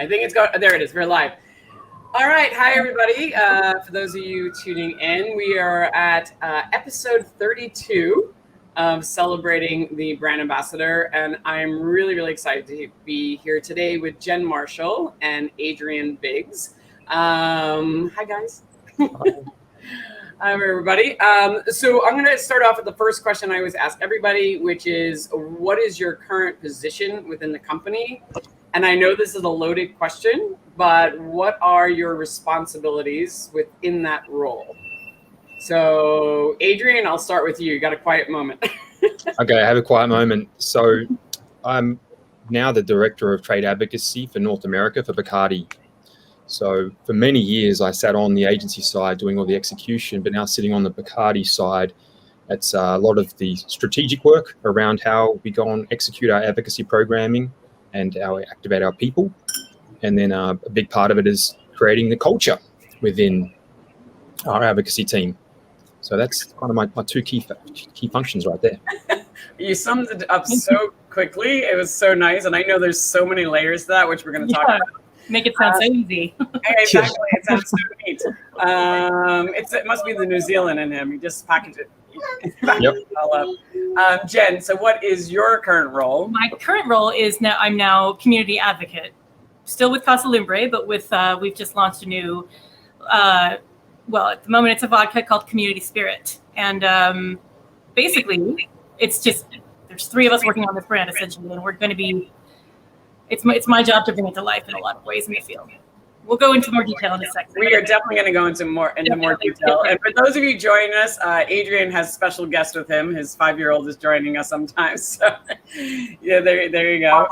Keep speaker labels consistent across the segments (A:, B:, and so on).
A: I think it's going. There it is. We're live. All right. Hi, everybody. For those of you tuning in, we are at episode 32 of celebrating the brand ambassador. And I'm really, really excited to be here today with Jen Marshall and Adrian BIGGS. Hi, guys. Hi, everybody. So I'm going to start off with the first question I always ask everybody, which is, what is your current position within the company? And I know this is a loaded question, but what are your responsibilities within that role? So, Adrian, I'll start with you. You got a quiet moment.
B: Okay, I have a quiet moment. So I'm now the Director of Trade Advocacy for North America for Bacardi. So for many years, I sat on the agency side doing all the execution, but now sitting on the Bacardi side, it's a lot of the strategic work around how we go and execute our advocacy programming and how we activate our people. And then a big part of it is creating the culture within our advocacy team. So that's kind of my two key functions right there.
A: You summed it up so quickly. It was so nice. And I know there's so many layers to that, which we're going to talk about.
C: Make it sound so easy.
A: Exactly. It sounds so neat. It must be the New Zealand in him. You just package it.
B: Yep.
A: All up. Jen, so what is your current role?
C: My current role is I'm now community advocate, still with Casa Lumbre, but with we've just launched a new. Well, at the moment, it's a vodka called Community Spirit, and basically, it's just there's three of us working on this brand essentially, and we're going to be. It's my job to bring it to life in a lot of ways, we feel. We'll go into more detail in a second.
A: We are definitely going to go into more detail. And for those of you joining us, Adrian has a special guest with him. His 5-year-old is joining us sometimes. So, yeah, there you go.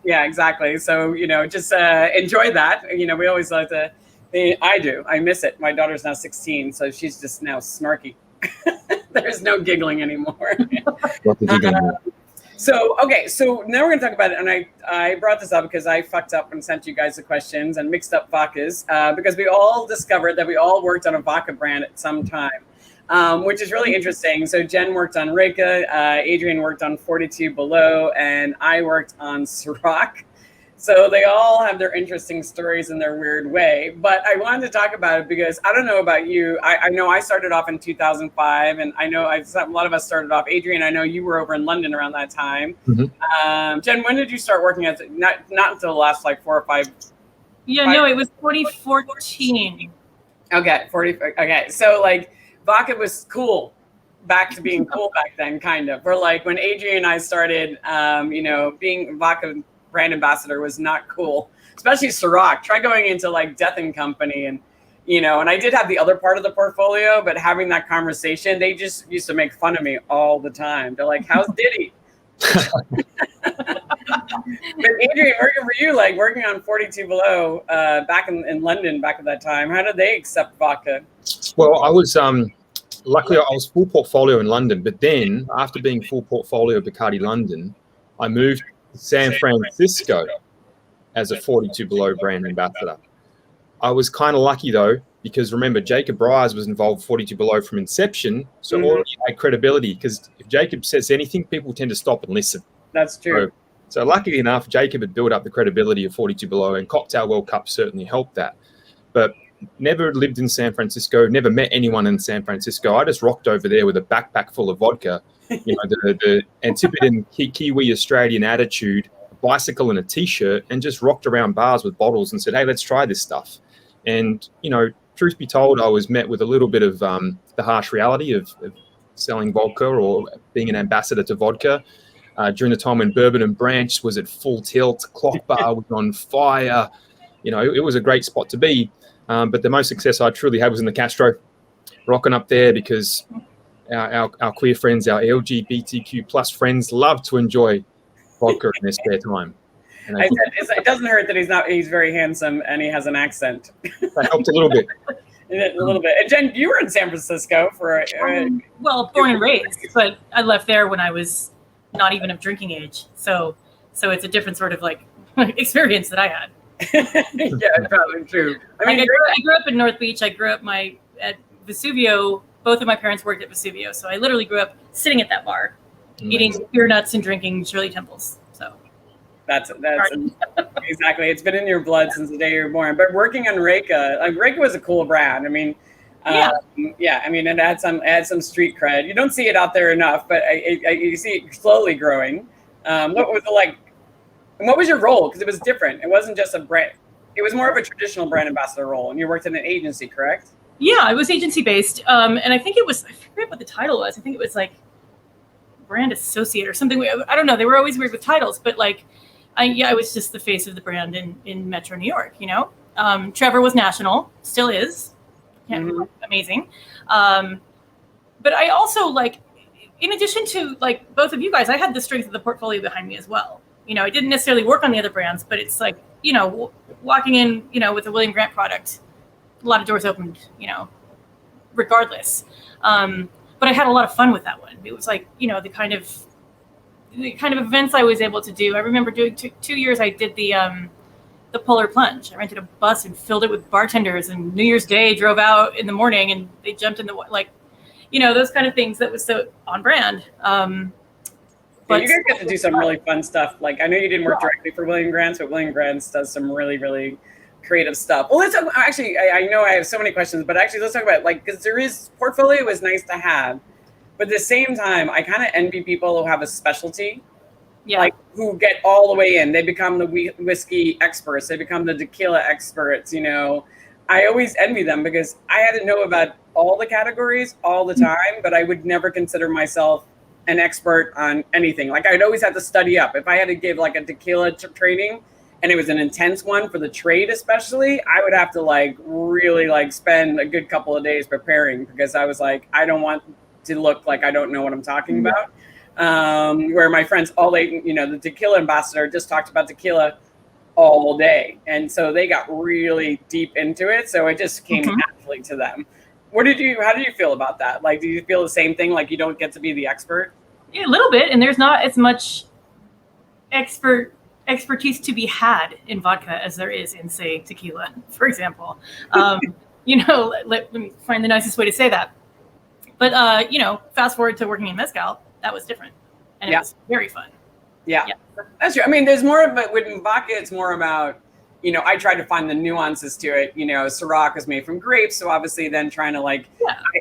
A: Yeah, exactly. So, just enjoy that. We always like to. I miss it. My daughter's now 16, so she's just now snarky. There's no giggling anymore. So now we're going to talk about it. And I brought this up because I fucked up and sent you guys the questions and mixed up vodkas because we all discovered that we all worked on a vodka brand at some time, which is really interesting. So Jen worked on Reka, Adrian worked on 42 Below, and I worked on Ciroc. So they all have their interesting stories in their weird way. But I wanted to talk about it because I don't know about you. I know I started off in 2005, and I know a lot of us started off. Adrian, I know you were over in London around that time.
B: Mm-hmm.
A: Jen, when did you start working as not until the last 4 or 5?
C: Yeah, no, it was 2014.
A: Okay, Okay, so vodka was cool. Back to being cool back then, kind of. Or when Adrian and I started, being vodka brand ambassador was not cool, especially Ciroc. Try going into Death and Company and I did have the other part of the portfolio, but having that conversation, they just used to make fun of me all the time. They're like, how's Diddy? But Adrian, working for you, working on 42 Below back in London back at that time, how did they accept vodka?
B: Well, I was luckily I was full portfolio in London, but then after being full portfolio Bacardi London, I moved San Francisco as a 42 Below brand ambassador. I was kind of lucky though, because remember Jacob Bryars was involved with 42 Below from inception, so already had credibility. Because if Jacob says anything, people tend to stop and listen.
A: That's true.
B: So luckily enough, Jacob had built up the credibility of 42 Below, and Cocktail World Cup certainly helped that. But never lived in San Francisco, never met anyone in San Francisco. I just rocked over there with a backpack full of vodka. The Antipodean Kiwi Australian attitude, a bicycle and a t-shirt, and just rocked around bars with bottles and said, hey, let's try this stuff. And, truth be told, I was met with a little bit of the harsh reality of selling vodka or being an ambassador to vodka. During the time when Bourbon and Branch was at full tilt, Clock Bar was on fire. It was a great spot to be. But the most success I truly had was in the Castro, rocking up there because our queer friends, our LGBTQ plus friends love to enjoy vodka in their spare time. And
A: it doesn't hurt that he's very handsome and he has an accent.
B: That helped a little bit.
A: A little bit. And Jen, you were in San Francisco for
C: well, born and raised, but I left there when I was not even of drinking age. So it's a different sort of experience that I had.
A: Yeah, probably true.
C: I grew up in North Beach. I grew up at Vesuvio. Both of my parents worked at Vesuvio, so I literally grew up sitting at that bar, eating beer nuts and drinking Shirley Temples. So
A: That's exactly. It's been in your blood since the day you were born. But working on Reka, like Reka was a cool brand. I mean, I mean, it had some street cred. You don't see it out there enough, but you see it slowly growing. What was it like? And what was your role? Because it was different. It wasn't just a brand. It was more of a traditional brand ambassador role, and you worked in an agency, correct?
C: Yeah, I was agency based, and I think it was. I forget what the title was. I think it was like brand associate or something. I don't know. They were always weird with titles, but like, I was just the face of the brand in Metro New York. You know, Trevor was national, still is. Amazing. But I also, like, in addition to like both of you guys, I had the strength of the portfolio behind me as well. You know, I didn't necessarily work on the other brands, but it's like, you know, walking in, you know, with a William Grant product, a lot of doors opened, you know, regardless. But I had a lot of fun with that one. It was like, you know, the kind of events I was able to do. I remember doing 2 years. I did the Polar Plunge. I rented a bus and filled it with bartenders, and New Year's Day drove out in the morning and they jumped in the, like, you know, those kind of things that was so on brand.
A: But you guys get to do some really fun stuff. Like, I know you didn't work directly for William Grant, but William Grant does some really, really creative stuff. Well, let's talk, actually, I know I have so many questions, but actually let's talk about, like, because portfolio is nice to have, but at the same time, I kind of envy people who have a specialty, like who get all the way in. They become the whiskey experts. They become the tequila experts, you know. I always envy them because I had to know about all the categories all the time, but I would never consider myself an expert on anything. Like, I'd always have to study up. If I had to give like a tequila training and it was an intense one for the trade, especially, I would have to like really like spend a good couple of days preparing, because I was like, I don't want to look like I don't know what I'm talking about. Where my friends, you know, the tequila ambassador just talked about tequila all day. And so they got really deep into it. So it just came naturally to them. How did you feel about that? Like, do you feel the same thing? Like, you don't get to be the expert?
C: Yeah, a little bit. And there's not as much expertise to be had in vodka as there is in, say, tequila, for example. You know, let me find the nicest way to say that. But, you know, fast forward to working in mezcal, that was different. And it was very fun. Yeah,
A: that's true. I mean, there's more of it with vodka. It's more about, you know, I tried to find the nuances to it. You know, Ciroc was made from grapes. So obviously then trying to like,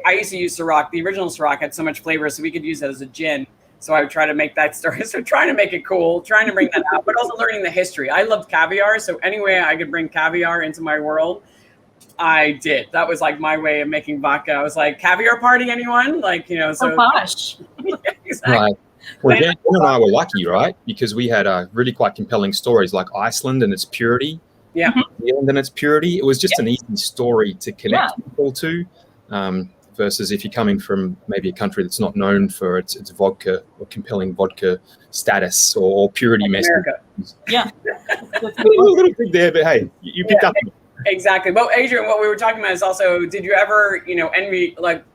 A: I used to use Ciroc. The original Ciroc had so much flavor, so we could use it as a gin. So I would try to make that story. So trying to make it cool, trying to bring that out, but also learning the history. I loved caviar. So any way I could bring caviar into my world, I did. That was like my way of making vodka. I was like, caviar party, anyone? Like, you know, so.
C: Oh, gosh.
A: Exactly.
B: Right. Well, Dan and I were lucky, right? Because we had really quite compelling stories, like Iceland and its purity, New Zealand and its purity. It was just an easy story to connect people to, versus if you're coming from maybe a country that's not known for its vodka or compelling vodka status or purity
A: like
B: message.
C: Yeah.
B: A little big there, but hey, you picked up.
A: Exactly. Well, Adrian, what we were talking about is also, did you ever, you know, envy, like,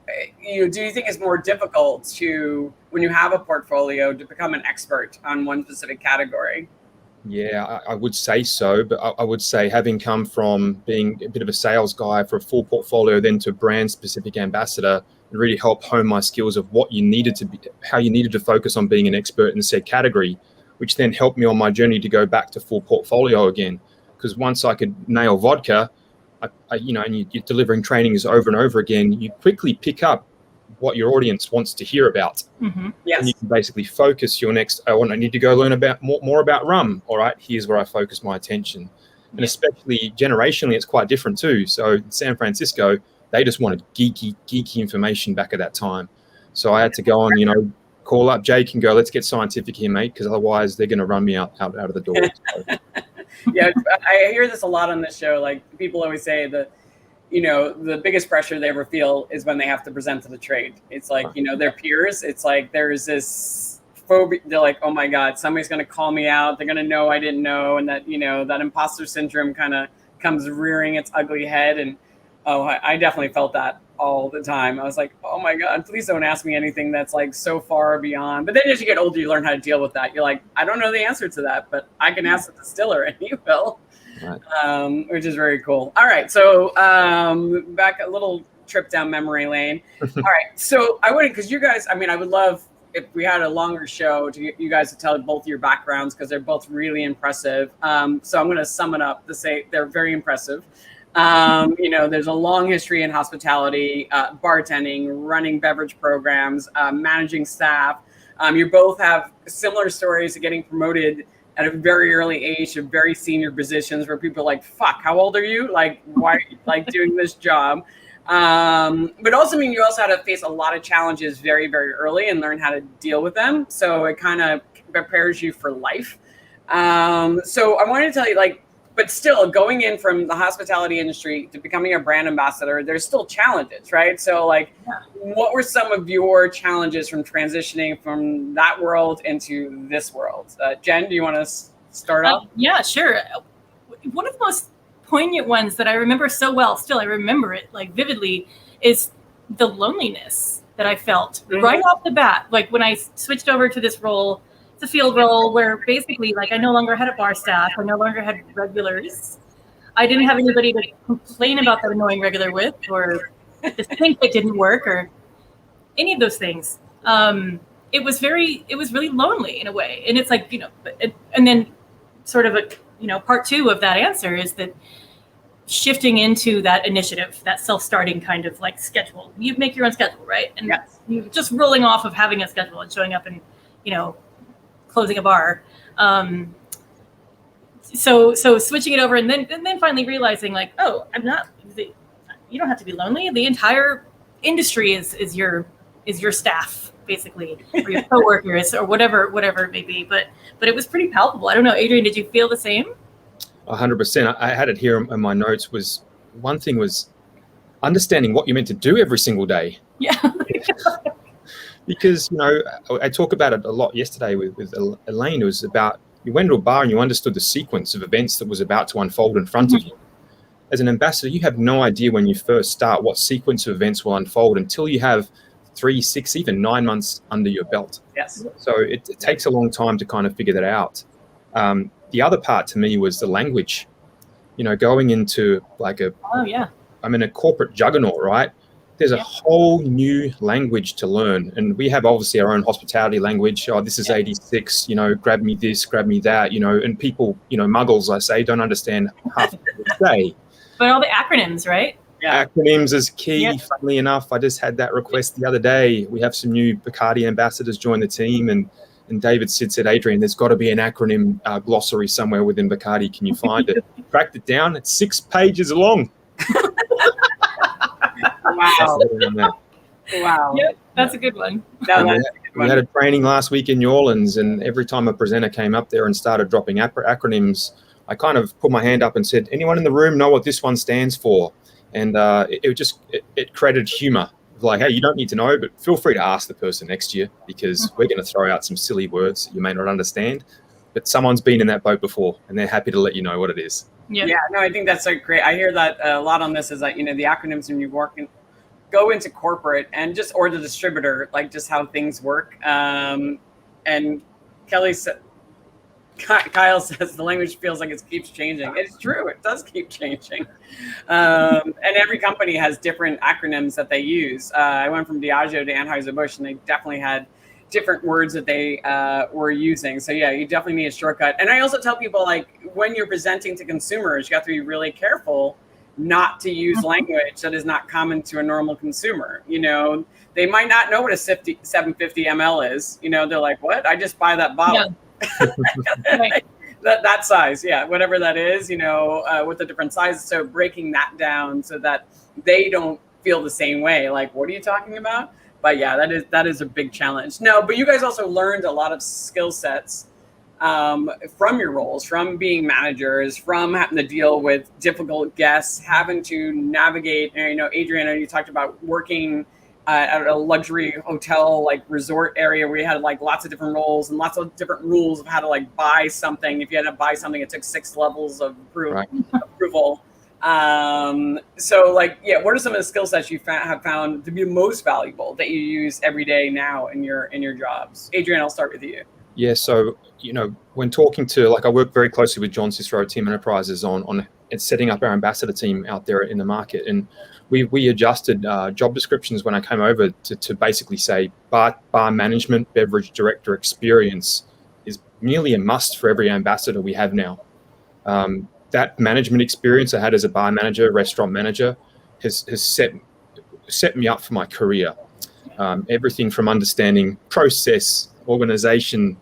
A: you know, do you think it's more difficult to, when you have a portfolio, to become an expert on one specific category?
B: Yeah, I would say so, but I would say, having come from being a bit of a sales guy for a full portfolio, then to brand specific ambassador, it really helped hone my skills of what you needed to be, how you needed to focus on being an expert in said category, which then helped me on my journey to go back to full portfolio again. Because once I could nail vodka, you know, and you're delivering trainings over and over again, you quickly pick up what your audience wants to hear about.
A: Yes.
B: And you can basically focus your next, I need to go learn about more about rum. All right, here's where I focus my attention. And especially generationally, it's quite different too. So in San Francisco, they just wanted geeky information back at that time. So I had to go on, you know, call up Jake and go, let's get scientific here, mate, because otherwise they're going to run me out of the door. So.
A: Yeah, I hear this a lot on this show. Like, people always say that, you know, the biggest pressure they ever feel is when they have to present to the trade. It's like, you know, their peers, it's like there's this phobia. They're like, oh my God, somebody's going to call me out. They're going to know I didn't know. And that, you know, that imposter syndrome kind of comes rearing its ugly head. And I definitely felt that all the time. I was like, oh my God, please don't ask me anything that's like so far beyond. But then as you get older, you learn how to deal with that. You're like, I don't know the answer to that, but I can ask the distiller and he will. Right. Which is very cool. All right. So back a little trip down memory lane. All right. So I would, because you guys, I mean, I would love, if we had a longer show to get you guys to tell both your backgrounds, because they're both really impressive. So I'm going to sum it up to say they're very impressive. There's a long history in hospitality, bartending, running beverage programs, managing staff. You both have similar stories of getting promoted at a very early age to very senior positions where people are like, fuck, how old are you? Like, why are you like doing this job? But also, you also had to face a lot of challenges very, very early and learn how to deal with them. So it kind of prepares you for life. So I wanted to tell you, but still going in from the hospitality industry to becoming a brand ambassador, there's still challenges, right? So what were some of your challenges from transitioning from that world into this world? Jen, do you want to start off?
C: Yeah, sure. One of the most poignant ones that I remember so well, still I remember it vividly, is the loneliness that I felt right off the bat. Like when I switched over to this role, the field role, where basically I no longer had a bar staff, I no longer had regulars. I didn't have anybody to complain about that annoying regular with, or to think it didn't work, or any of those things. It was really lonely in a way. And it's and then sort of part two of that answer is that shifting into that initiative, that self-starting kind of schedule. You make your own schedule, right? And you're just rolling off of having a schedule and showing up and, closing a bar. So switching it over and then finally realizing I'm not, you don't have to be lonely. The entire industry is your staff, basically, or your coworkers, or whatever it may be. But it was pretty palpable. I don't know, Adrian, did you feel the same?
B: 100%. I had it here in my notes. One thing was understanding what you're meant to do every single day.
C: Yeah.
B: Because, I talk about it a lot yesterday with Elaine. It was about, you went to a bar and you understood the sequence of events that was about to unfold in front of you. As an ambassador, you have no idea when you first start what sequence of events will unfold until you have 3, 6, even 9 months under your belt.
A: Yes.
B: So it takes a long time to kind of figure that out. The other part to me was the language. Going into I'm in a corporate juggernaut, right? There's a whole new language to learn. And we have obviously our own hospitality language. Oh, this is 86, grab me this, grab me that, and people, muggles, I say, don't understand half of what they say.
C: But all the acronyms, right?
B: Yeah. Acronyms is key. Yeah. Funnily enough, I just had that request the other day. We have some new Bacardi ambassadors join the team, and David said, Adrian, there's got to be an acronym glossary somewhere within Bacardi. Can you find it? Tracked it down. It's 6 pages long.
A: Wow. Wow.
C: Yep, that's a good one.
B: We had a training last week in New Orleans, and every time a presenter came up there and started dropping acronyms, I kind of put my hand up and said, anyone in the room know what this one stands for? And it created humor. Hey, you don't need to know, but feel free to ask the person next to you, because we're going to throw out some silly words that you may not understand, but someone's been in that boat before and they're happy to let you know what it is.
A: Yeah, no, I think that's great. I hear that a lot on this is the acronyms when you go into corporate and or the distributor, just how things work. And Kyle says the language feels like it keeps changing. It's true. It does keep changing. And every company has different acronyms that they use. I went from Diageo to Anheuser-Busch, and they definitely had different words that they were using. So yeah, you definitely need a shortcut. And I also tell people, when you're presenting to consumers, you have to be really careful not to use language that is not common to a normal consumer. They might not know what a 750 ml is. They're like, what? I just buy that bottle. Yeah.
C: Right.
A: that size, whatever that is, with the different sizes. So breaking that down so that they don't feel the same way. What are you talking about? But yeah, that is a big challenge. No, but you guys also learned a lot of skill sets from your roles, from being managers, from having to deal with difficult guests, having to navigate. Adrian, you talked about working at a luxury hotel, resort area where you had lots of different roles and lots of different rules of how to buy something. If you had to buy something, it took 6 levels of approval. So what are some of the skill sets you have found to be most valuable that you use every day now in your jobs? Adrian, I'll start with you.
B: Yeah, so when talking to, like, I work very closely with John Cicero Team Enterprises on setting up our ambassador team out there in the market, and we adjusted job descriptions when I came over to basically say bar management, beverage director experience is nearly a must for every ambassador we have now. That management experience I had as a bar manager, restaurant manager, has set me up for my career. Everything from understanding process, organization,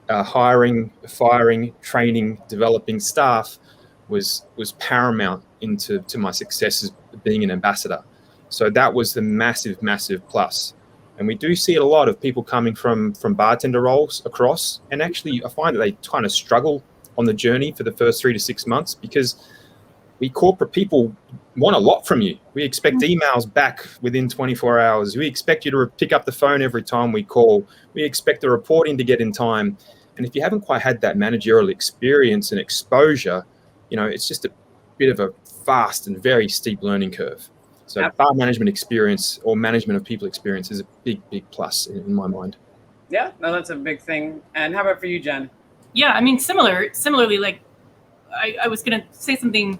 B: hiring, firing, training, developing staff was paramount to my success as being an ambassador. So that was the massive plus. And we do see it a lot of people coming from bartender roles across, and actually I find that they kind of struggle on the journey for the first 3 to 6 months, because we corporate people want a lot from you. We expect emails back within 24 hours. We expect you to pick up the phone every time we call. We expect the reporting to get in time. And if you haven't quite had that managerial experience and exposure, it's just a bit of a fast and very steep learning curve. So bar management experience or management of people experience is a big plus in my mind.
A: Yeah, no, that's a big thing. And how about for you, Jen?
C: Yeah, I mean, similarly, like I was going to say something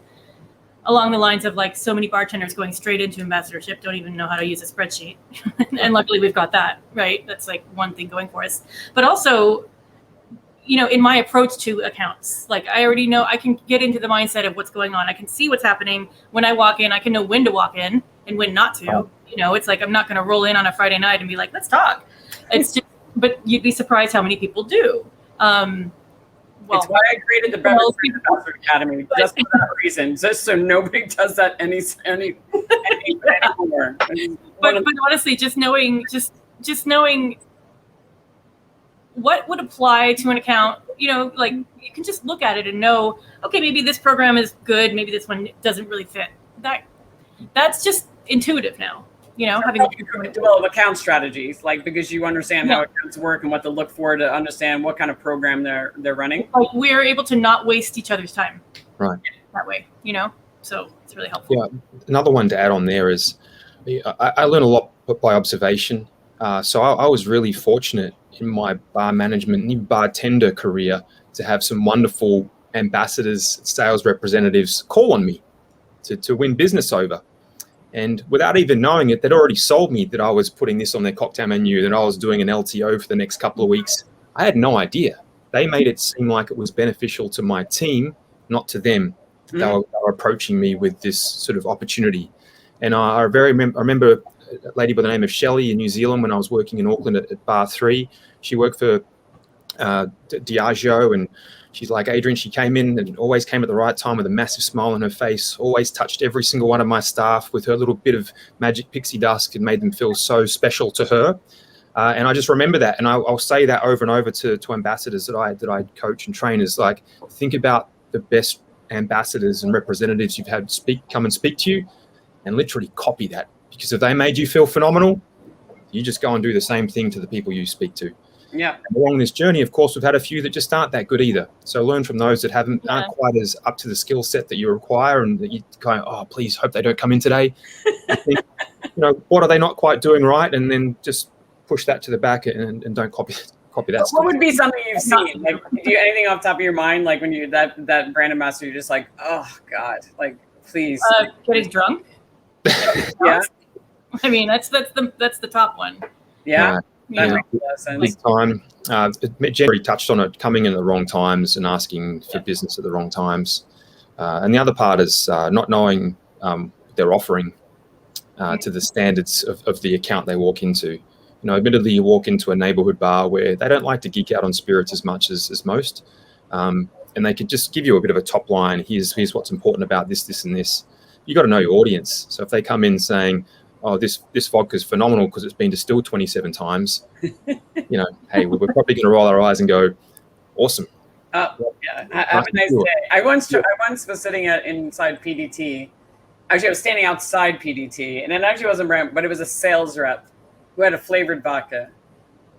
C: along the lines of, like, so many bartenders going straight into ambassadorship don't even know how to use a spreadsheet. And luckily we've got that, right? That's like one thing going for us. But also, in my approach to accounts, like, I already know I can get into the mindset of what's going on. I can see what's happening when I walk in. I can know when to walk in and when not to. It's like I'm not going to roll in on a Friday night and be like, let's talk. It's just, but you'd be surprised how many people do.
A: It's why I created the Beverage Ambassador Academy, just for that reason, just so nobody does that any anymore.
C: But honestly, just knowing what would apply to an account, like, you can just look at it and know, okay, maybe this program is good, maybe this one doesn't really fit. That's just intuitive now. Having
A: to develop account strategies, like, because you understand how accounts work and what to look for to understand what kind of program they're running.
C: Like, we're able to not waste each other's time.
B: Right.
C: That way, so it's really helpful.
B: Yeah. Another one to add on there is I learned a lot by observation. So I was really fortunate in my bar management and bartender career to have some wonderful ambassadors, sales representatives call on me to win business over. And without even knowing it, they'd already sold me that I was putting this on their cocktail menu, that I was doing an LTO for the next couple of weeks. I had no idea. They made it seem like it was beneficial to my team, not to them. They were approaching me with this sort of opportunity. And I remember a lady by the name of Shelley in New Zealand when I was working in Auckland at Bar 3. She worked for Diageo, and she's like, Adrian, she came in and always came at the right time with a massive smile on her face, always touched every single one of my staff with her little bit of magic pixie dust and made them feel so special to her. And I just remember that. And I'll say that over and over to ambassadors that I coach and train, is like, think about the best ambassadors and representatives you've had come and speak to you, and literally copy that. Because if they made you feel phenomenal, you just go and do the same thing to the people you speak to.
A: Yeah.
B: And along this journey, of course, we've had a few that just aren't that good either. So learn from those that aren't quite as up to the skill set that you require, and that you kind of, oh, please hope they don't come in today. I think, what are they not quite doing right? And then just push that to the back and don't copy that.
A: What would be something you've seen? Like, do you anything off the top of your mind? Like, when you that brand ambassador, you're just like, oh God, like, please.
C: Getting drunk.
A: Yeah.
C: I mean, that's the top one.
A: Yeah.
B: That makes a lot of sense. Big time. Jerry touched on it, coming in at the wrong times and asking for business at the wrong times. And the other part is not knowing their offering to the standards of the account they walk into. Admittedly, you walk into a neighborhood bar where they don't like to geek out on spirits as much as most. And they could just give you a bit of a top line. Here's what's important about this, and this. You got to know your audience. So if they come in saying, oh, this vodka is phenomenal because it's been distilled 27 times, hey, we're probably going to roll our eyes and go, awesome.
A: Yeah, have a nice day. I once was sitting inside PDT. Actually, I was standing outside PDT, and it actually wasn't brand, but it was a sales rep who had a flavored vodka.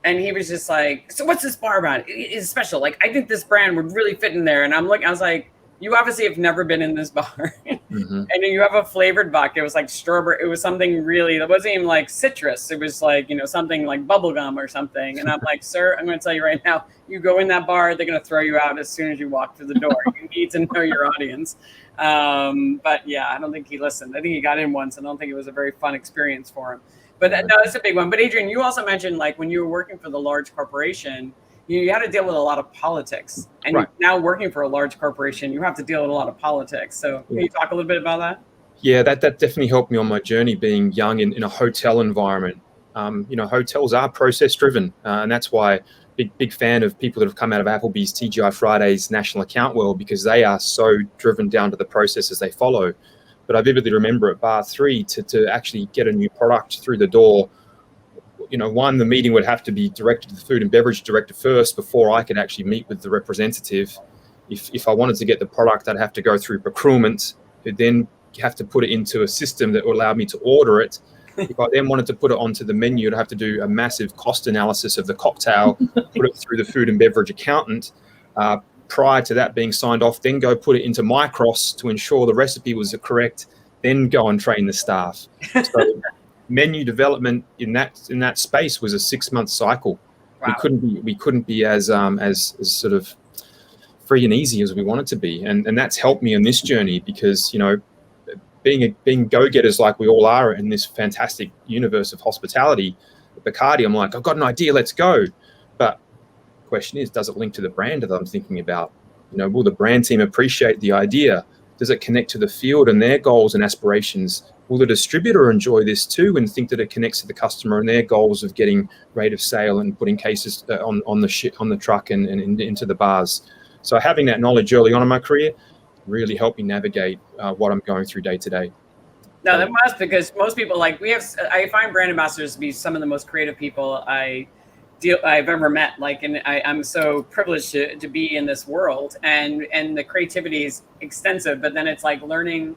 A: And he was just like, so what's this bar about? It's special. Like, I think this brand would really fit in there. And I was like, you obviously have never been in this bar. And then you have a flavored vodka. It was like strawberry. It was something really, that wasn't even like citrus. It was like, something like bubblegum or something. And I'm like, sir, I'm going to tell you right now, you go in that bar, they're going to throw you out as soon as you walk through the door. You need to know your audience. But yeah, I don't think he listened. I think he got in once, and I don't think it was a very fun experience for him. But no, it's a big one. But Adrian, you also mentioned, like, when you were working for the large corporation, you had to deal with a lot of politics. And
B: right.
A: You're now working for a large corporation, you have to deal with a lot of politics. So can you talk a little bit about that?
B: Yeah, that definitely helped me on my journey being young in a hotel environment. Hotels are process driven, and that's why big fan of people that have come out of Applebee's, TGI Fridays, national account world, because they are so driven down to the processes they follow. But I vividly remember at Bar 3 to actually get a new product through the door. The meeting would have to be directed to the food and beverage director first before I could actually meet with the representative. If I wanted to get the product, I'd have to go through procurement, who'd then have to put it into a system that would allow me to order it. If I then wanted to put it onto the menu, I'd have to do a massive cost analysis of the cocktail, put it through the food and beverage accountant. Prior to that being signed off, then go put it into Micros to ensure the recipe was correct, then go and train the staff. So menu development in that space was a 6-month cycle. Wow. We couldn't be as sort of free and easy as we wanted to be, and that's helped me on this journey because being go-getters like we all are in this fantastic universe of hospitality, Bacardi, I'm like, I've got an idea, let's go. But the question is, does it link to the brand that I'm thinking about? Will the brand team appreciate the idea? Does it connect to the field and their goals and aspirations? Will the distributor enjoy this too and think that it connects to the customer and their goals of getting rate of sale and putting cases on the truck and into the bars? So having that knowledge early on in my career really helped me navigate what I'm going through day to day.
A: No, that must, because most people, like, I find brand ambassadors to be some of the most creative people I've ever met. Like, and I'm so privileged to be in this world, and the creativity is extensive, but then it's like learning,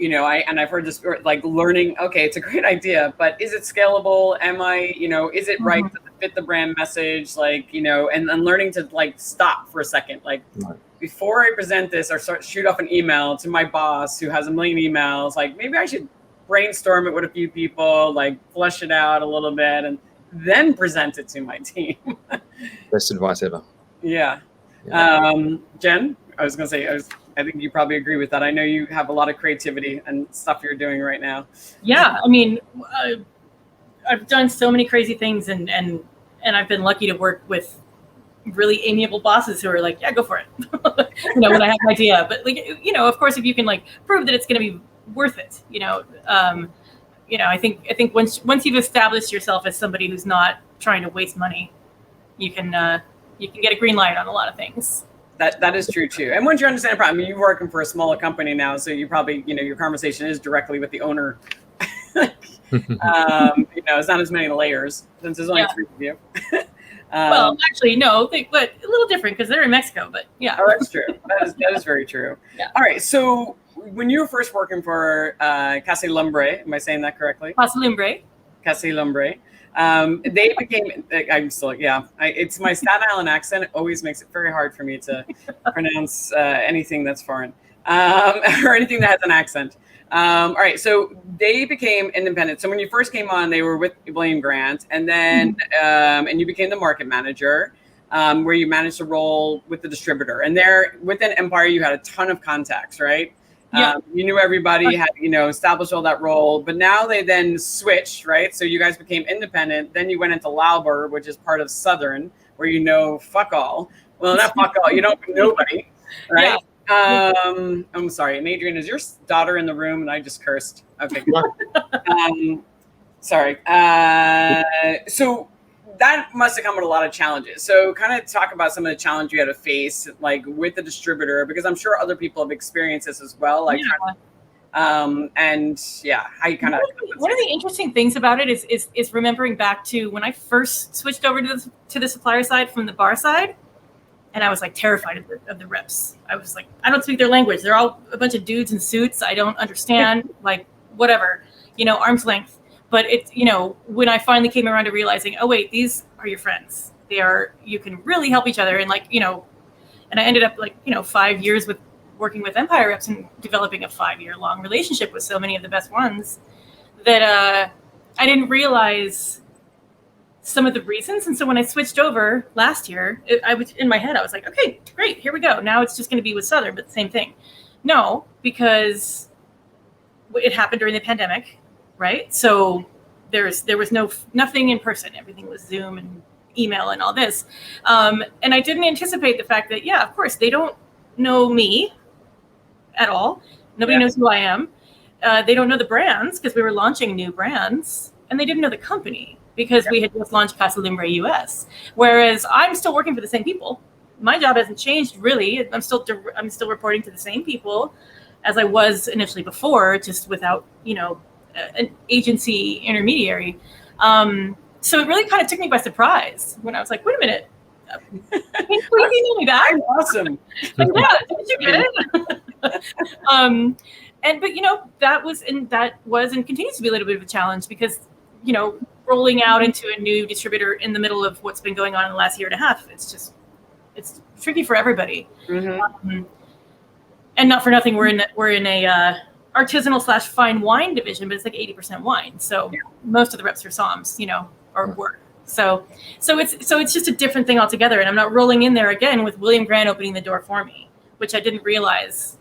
A: I've heard this, like, learning, okay, it's a great idea, but is it scalable? Is it right to fit the brand message? Like, and learning to, like, stop for a second, like, before I present this or shoot off an email to my boss who has a million emails, like, maybe I should brainstorm it with a few people, like, flesh it out a little bit, and then present it to my team.
B: Best advice ever.
A: Yeah. Jen, I was going to say, I think you probably agree with that. I know you have a lot of creativity and stuff you're doing right now.
C: Yeah. I mean, I've done so many crazy things, and I've been lucky to work with really amiable bosses who are like, yeah, go for it. When I have an idea, but, like, of course, if you can, like, prove that it's going to be worth it, I think once you've established yourself as somebody who's not trying to waste money, you can get a green light on a lot of things.
A: That is true too. And once you understand the problem, you're working for a smaller company now, so you probably, your conversation is directly with the owner. It's not as many layers since there's only 3 of you.
C: Well, actually, no, but a little different because they're in Mexico. But yeah,
A: oh, that's true. That is very true. Yeah. All right. So when you were first working for Casa Lumbre, am I saying that correctly?
C: Casa Lumbre.
A: Casa Lumbre. They became. I'm still. Yeah. It's my Staten Island accent. It always makes it very hard for me to pronounce anything that's foreign or anything that has an accent. All right, so they became independent. So when you first came on, they were with William Grant, and then and you became the market manager, where you managed to roll with the distributor. And there, within Empire, you had a ton of contacts, right? Yeah. You knew everybody, had established all that role. But now they then switched, right? So you guys became independent. Then you went into Lumbre, which is part of Southern, where fuck all. Well, not fuck all. You don't know nobody, right? Yeah. I'm sorry. And Adrian, is your daughter in the room? And I just cursed. Okay. Sorry. So that must have come with a lot of challenges. So kind of talk about some of the challenges you had to face, like, with the distributor, because I'm sure other people have experienced this as well. Like, and yeah, how you kind of.
C: One of the interesting things about it is remembering back to when I first switched over to the supplier side from the bar side. And I was, like, terrified of the reps. I was like, I don't speak their language. They're all a bunch of dudes in suits. I don't understand, like, whatever, arm's length. But it's, when I finally came around to realizing, oh, wait, these are your friends. You can really help each other. And, like, and I ended up, like, 5 years with working with Empire reps and developing a 5-year long relationship with so many of the best ones that I didn't realize some of the reasons. And so when I switched over last year, I was in my head, I was like, okay, great, here we go. Now it's just going to be with Southern, but the same thing. No, because it happened during the pandemic, right? So there was nothing in person. Everything was Zoom and email and all this. And I didn't anticipate the fact that, yeah, of course, they don't know me at all. Nobody knows who I am. They don't know the brands because we were launching new brands, and they didn't know the company because we had just launched Casa Lumbre US. Whereas I'm still working for the same people. My job hasn't changed really. I'm still reporting to the same people as I was initially before, just without, an agency intermediary. So it really kind of took me by surprise when I was like, wait a minute. Can you email me back?
A: Awesome.
C: Like, yeah, did you get it? That was and continues to be a little bit of a challenge because, rolling out into a new distributor in the middle of what's been going on in the last year and a half, it's tricky for everybody. Mm-hmm. And not for nothing, we're in a artisanal / fine wine division, but it's like 80% wine. So most of the reps are somms, or work. So it's just a different thing altogether. And I'm not rolling in there again with William Grant opening the door for me, which I didn't realize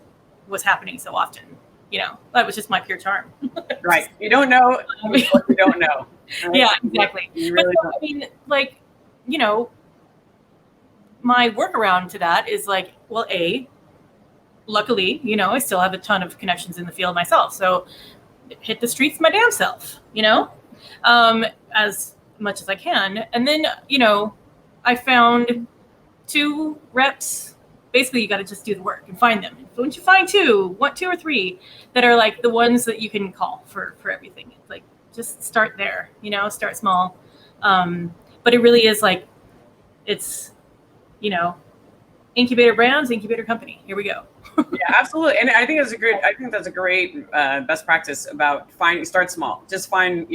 C: was happening so often. That was just my pure charm.
A: Right. You don't know what you don't know. Right?
C: Yeah, exactly.
A: You really
C: don't. My workaround to that is like, well, luckily, I still have a ton of connections in the field myself. So hit the streets my damn self, as much as I can. And then, I found 2 reps. Basically, you got to just do the work and find them. Once you find 2 or 3 that are like the ones that you can call for everything. It's like, just start there, start small. But it really is like, it's, incubator brands, incubator company. Here we go.
A: Yeah, absolutely. And I think that's a great best practice about start small. Just find,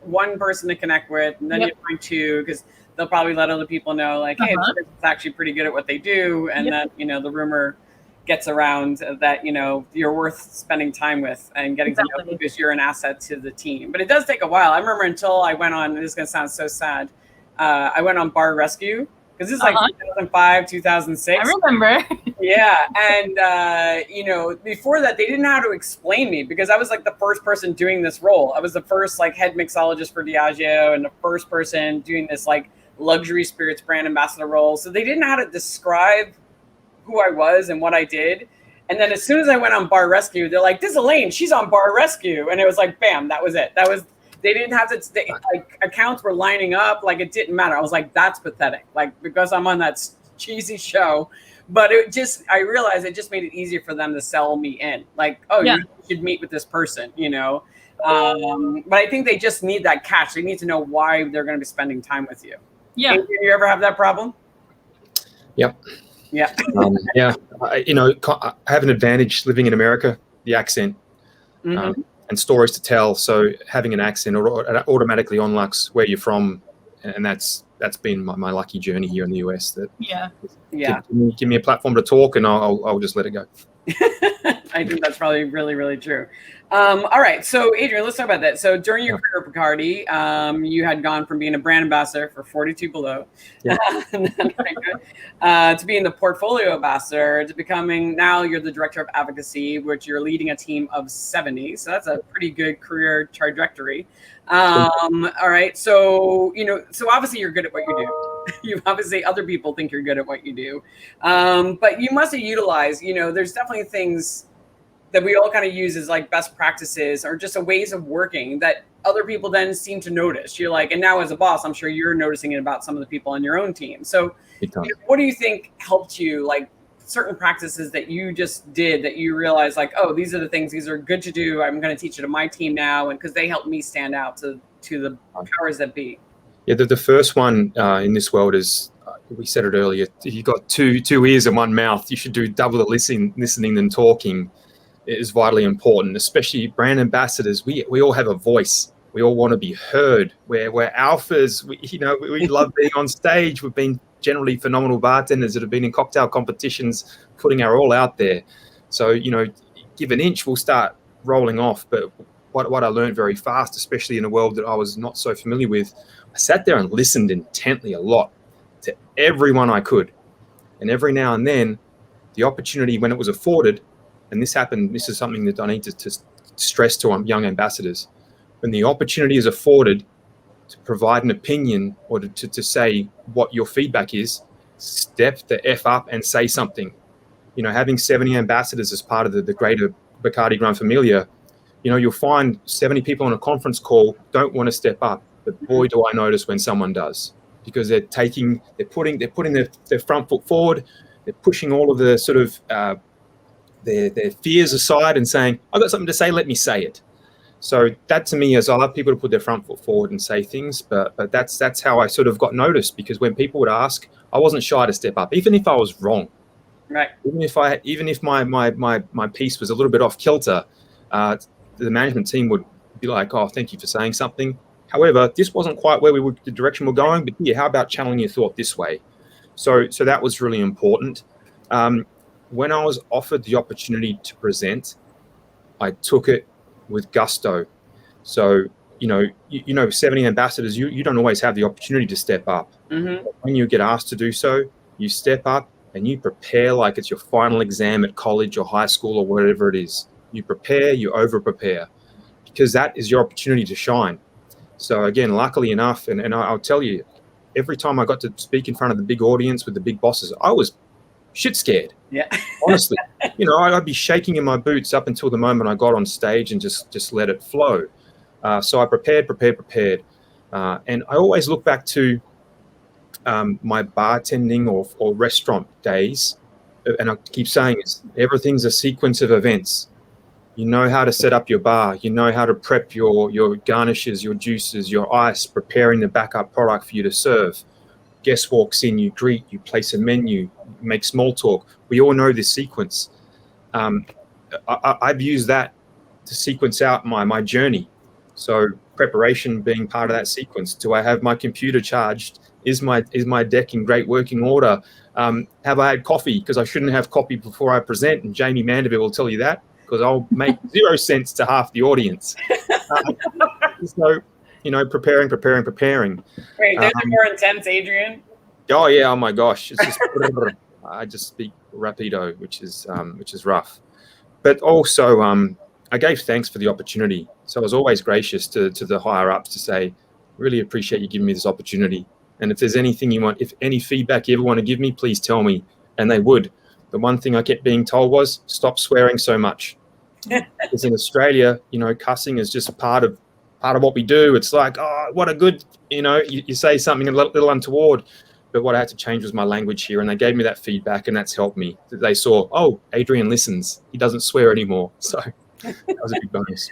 A: one person to connect with, and then you find 2, because they'll probably let other people know, like, hey, it's actually pretty good at what they do. And that, the rumor gets around that, you're worth spending time with and getting to know because you're an asset to the team. But it does take a while. I remember until I went on, this is going to sound so sad. I went on Bar Rescue because this is like 2005, 2006.
C: I remember.
A: Yeah. And, before that, they didn't know how to explain me because I was like the first person doing this role. I was the first like head mixologist for Diageo and the first person doing this like luxury spirits brand ambassador role. So they didn't know how to describe who I was and what I did. And then as soon as I went on Bar Rescue, they're like, this is Elaine, she's on Bar Rescue. And it was like, bam, that was it. They didn't have to, like accounts were lining up. Like it didn't matter. I was like, that's pathetic. Like, because I'm on that cheesy show, but I realized it just made it easier for them to sell me in. Like, you should meet with this person, but I think they just need that catch. They need to know why they're going to be spending time with you.
C: Yeah.
A: Adrian, you ever have that problem?
B: Yep.
A: Yeah.
B: I have an advantage living in America, the accent, and stories to tell. So having an accent automatically unlocks where you're from, and that's been my lucky journey here in the US. Give me a platform to talk, and I'll just let it go.
A: I think that's probably really, really true. All right. So, Adrian, let's talk about that. So, during your career at Bacardi, you had gone from being a brand ambassador for 42 Below to being the portfolio ambassador to becoming now you're the director of advocacy, which you're leading a team of 70. So, that's a pretty good career trajectory. All right. So, so obviously you're good at what you do. You obviously other people think you're good at what you do. But you must have utilized, there's definitely things that we all kind of use as like best practices or just a ways of working that other people then seem to notice. You're like, and now as a boss, I'm sure you're noticing it about some of the people on your own team. So what do you think helped you, like certain practices that you just did that you realized like, oh, these are the things, these are good to do. I'm going to teach it to my team now. And because they helped me stand out to the powers that be.
B: Yeah, the first one in this world is, we said it earlier, if you've got two ears and one mouth, you should do double the listening than talking. It is vitally important, especially brand ambassadors. We all have a voice. We all want to be heard. We're alphas. We love being on stage. We've been generally phenomenal bartenders that have been in cocktail competitions, putting our all out there. So, give an inch, we'll start rolling off. But what I learned very fast, especially in a world that I was not so familiar with, I sat there and listened intently a lot to everyone I could. And every now and then, the opportunity when it was afforded, and this is something that I need to stress to young ambassadors, when the opportunity is afforded to provide an opinion or to say what your feedback is, step the F up and say something. Having 70 ambassadors as part of the greater Bacardi Gran Familia, you'll find 70 people on a conference call don't want to step up. But boy, do I notice when someone does, because they're putting their front foot forward. They're pushing all of the sort of their fears aside and saying, I've got something to say, let me say it. So that to me is, I love people to put their front foot forward and say things, but that's how I sort of got noticed, because when people would ask, I wasn't shy to step up, even if I was wrong.
A: Right.
B: Even if my piece was a little bit off kilter, the management team would be like, oh, thank you for saying something. However, this wasn't quite the direction we're going, but yeah, how about channeling your thought this way? So that was really important. When I was offered the opportunity to present, I took it with gusto. So, 70 ambassadors, you don't always have the opportunity to step up.
A: Mm-hmm.
B: When you get asked to do so, you step up and you prepare like it's your final exam at college or high school or whatever it is. You prepare, you over-prepare, because that is your opportunity to shine. So again, luckily enough, and I'll tell you, every time I got to speak in front of the big audience with the big bosses, I was shit scared.
A: Yeah.
B: Honestly, I'd be shaking in my boots up until the moment I got on stage and just let it flow. So I prepared. And I always look back to my bartending or restaurant days. And I keep saying this, everything's a sequence of events. You know how to set up your bar. You know how to prep your garnishes, your juices, your ice, preparing the backup product for you to serve. Guest walks in, you greet, you place a menu, make small talk. We all know this sequence. I've used that to sequence out my journey. So preparation being part of that sequence. Do I have my computer charged? Is my deck in great working order? Have I had coffee? Because I shouldn't have coffee before I present. And Jamie Mandeville will tell you that, because I'll make 0 sense to half the audience. So, preparing.
A: Wait, those are more intense, Adrian?
B: Oh yeah, oh my gosh. It's just, I just speak rapido, which is rough. But also, I gave thanks for the opportunity. So I was always gracious to the higher ups to say, really appreciate you giving me this opportunity. And if there's anything you want, if any feedback you ever want to give me, please tell me. And they would. The one thing I kept being told was, stop swearing so much. Because in Australia, cussing is just part of what we do. It's like, oh, what a good, you say something a little untoward. But what I had to change was my language here, and they gave me that feedback, and that's helped me. They saw, oh, Adrian listens. He doesn't swear anymore. So that was a big bonus.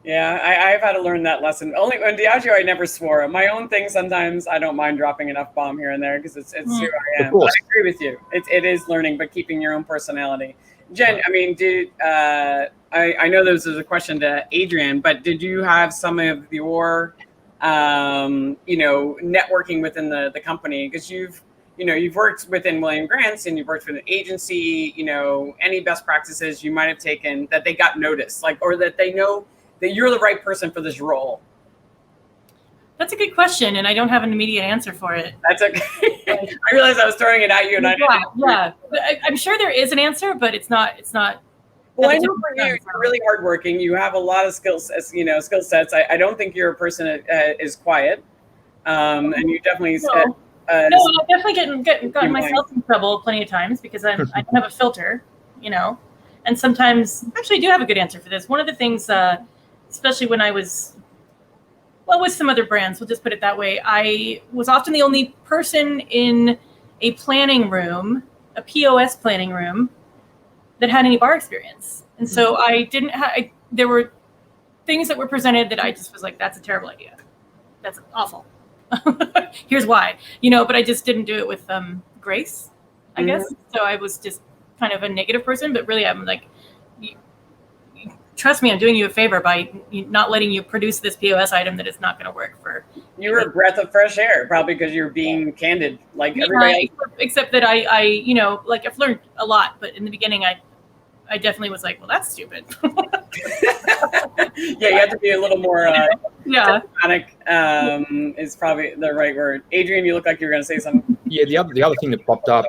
A: Yeah, I've had to learn that lesson. Only when Diageo, I never swore. My own thing, sometimes I don't mind dropping an F-bomb here and there because it's who I am. But I agree with you. It is learning, but keeping your own personality. Jen, I mean, I know this is a question to Adrian, but did you have some of your networking within the company, because you've worked within William Grant's and you've worked with an agency, any best practices you might have taken that they got noticed, or that they know that you're the right person for this role?
C: That's a good question, and I don't have an immediate answer for it.
A: That's okay. I realized I was throwing it at you, and I didn't.
C: Yeah. I'm sure there is an answer, but it's not.
A: Well, I know for you, you're really hardworking. You have a lot of skill sets. I don't think you're a person that is quiet, and you definitely.
C: No, I've definitely gotten myself in trouble plenty of times because I don't have a filter, and sometimes actually I do have a good answer for this. One of the things, especially when I was, with some other brands, we'll just put it that way, I was often the only person in a planning room, a POS planning room, that had any bar experience. And so I didn't have, there were things that were presented that I just was like, that's a terrible idea. That's awful. Here's why, but I just didn't do it with grace, I guess. So I was just kind of a negative person, but really I'm like, trust me, I'm doing you a favor by not letting you produce this POS item that is not going to work for.
A: You were a breath of fresh air, probably because you're being candid, like everybody.
C: Except that I I've learned a lot, but in the beginning, I I definitely was like, well, that's stupid.
A: Yeah, you have to be a little more
C: Yeah.
A: diplomatic, is probably the right word. Adrian, you look like you're going to say something.
B: Yeah, the other thing that popped up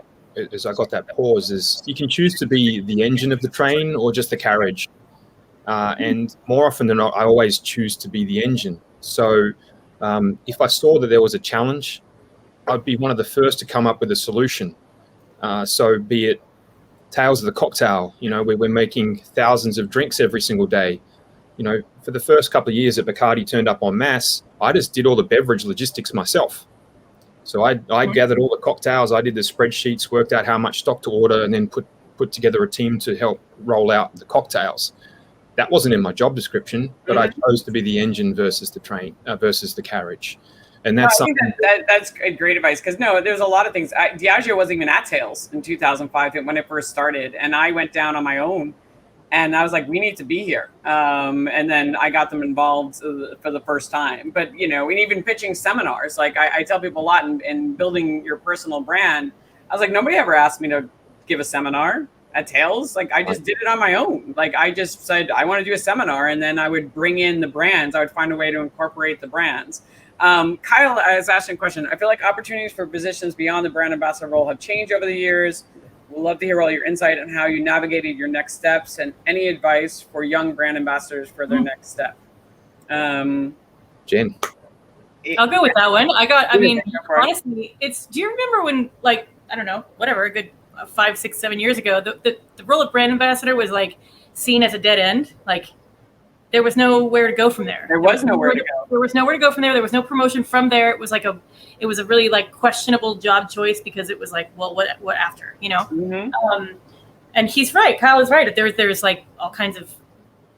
B: as I got that pause is you can choose to be the engine of the train or just the carriage. And more often than not, I always choose to be the engine. So if I saw that there was a challenge, I'd be one of the first to come up with a solution. So be it Tales of the Cocktail, we're making thousands of drinks every single day. For the first couple of years that Bacardi turned up en masse, I just did all the beverage logistics myself. So I gathered all the cocktails, I did the spreadsheets, worked out how much stock to order, and then put together a team to help roll out the cocktails. That wasn't in my job description, but I chose to be the engine versus the train, versus the carriage. And that's
A: I think that's great advice, because there's a lot of things. Diageo wasn't even at Tales in 2005 when it first started, and I went down on my own, and I was like, we need to be here. And then I got them involved for the first time. But, and even pitching seminars, like I tell people a lot in building your personal brand, I was like, nobody ever asked me to give a seminar at Tales. Like, I just did it on my own. Like, I just said, I want to do a seminar, and then I would bring in the brands. I would find a way to incorporate the brands. Kyle is asking a question. I feel like opportunities for positions beyond the brand ambassador role have changed over the years. We'd love to hear all your insight on how you navigated your next steps and any advice for young brand ambassadors for their next step.
B: Jen.
C: I'll go with that one. Honestly, do you remember when, like, I don't know, whatever, a good 5, 6, 7 years ago, the role of brand ambassador was like seen as a dead end. Like, there was nowhere to go from there. There was nowhere to go. There was nowhere to go from there. There was no promotion from there. It was a really like questionable job choice, because it was like, well, what after,
A: Mm-hmm.
C: And he's right. Kyle is right. There's like all kinds of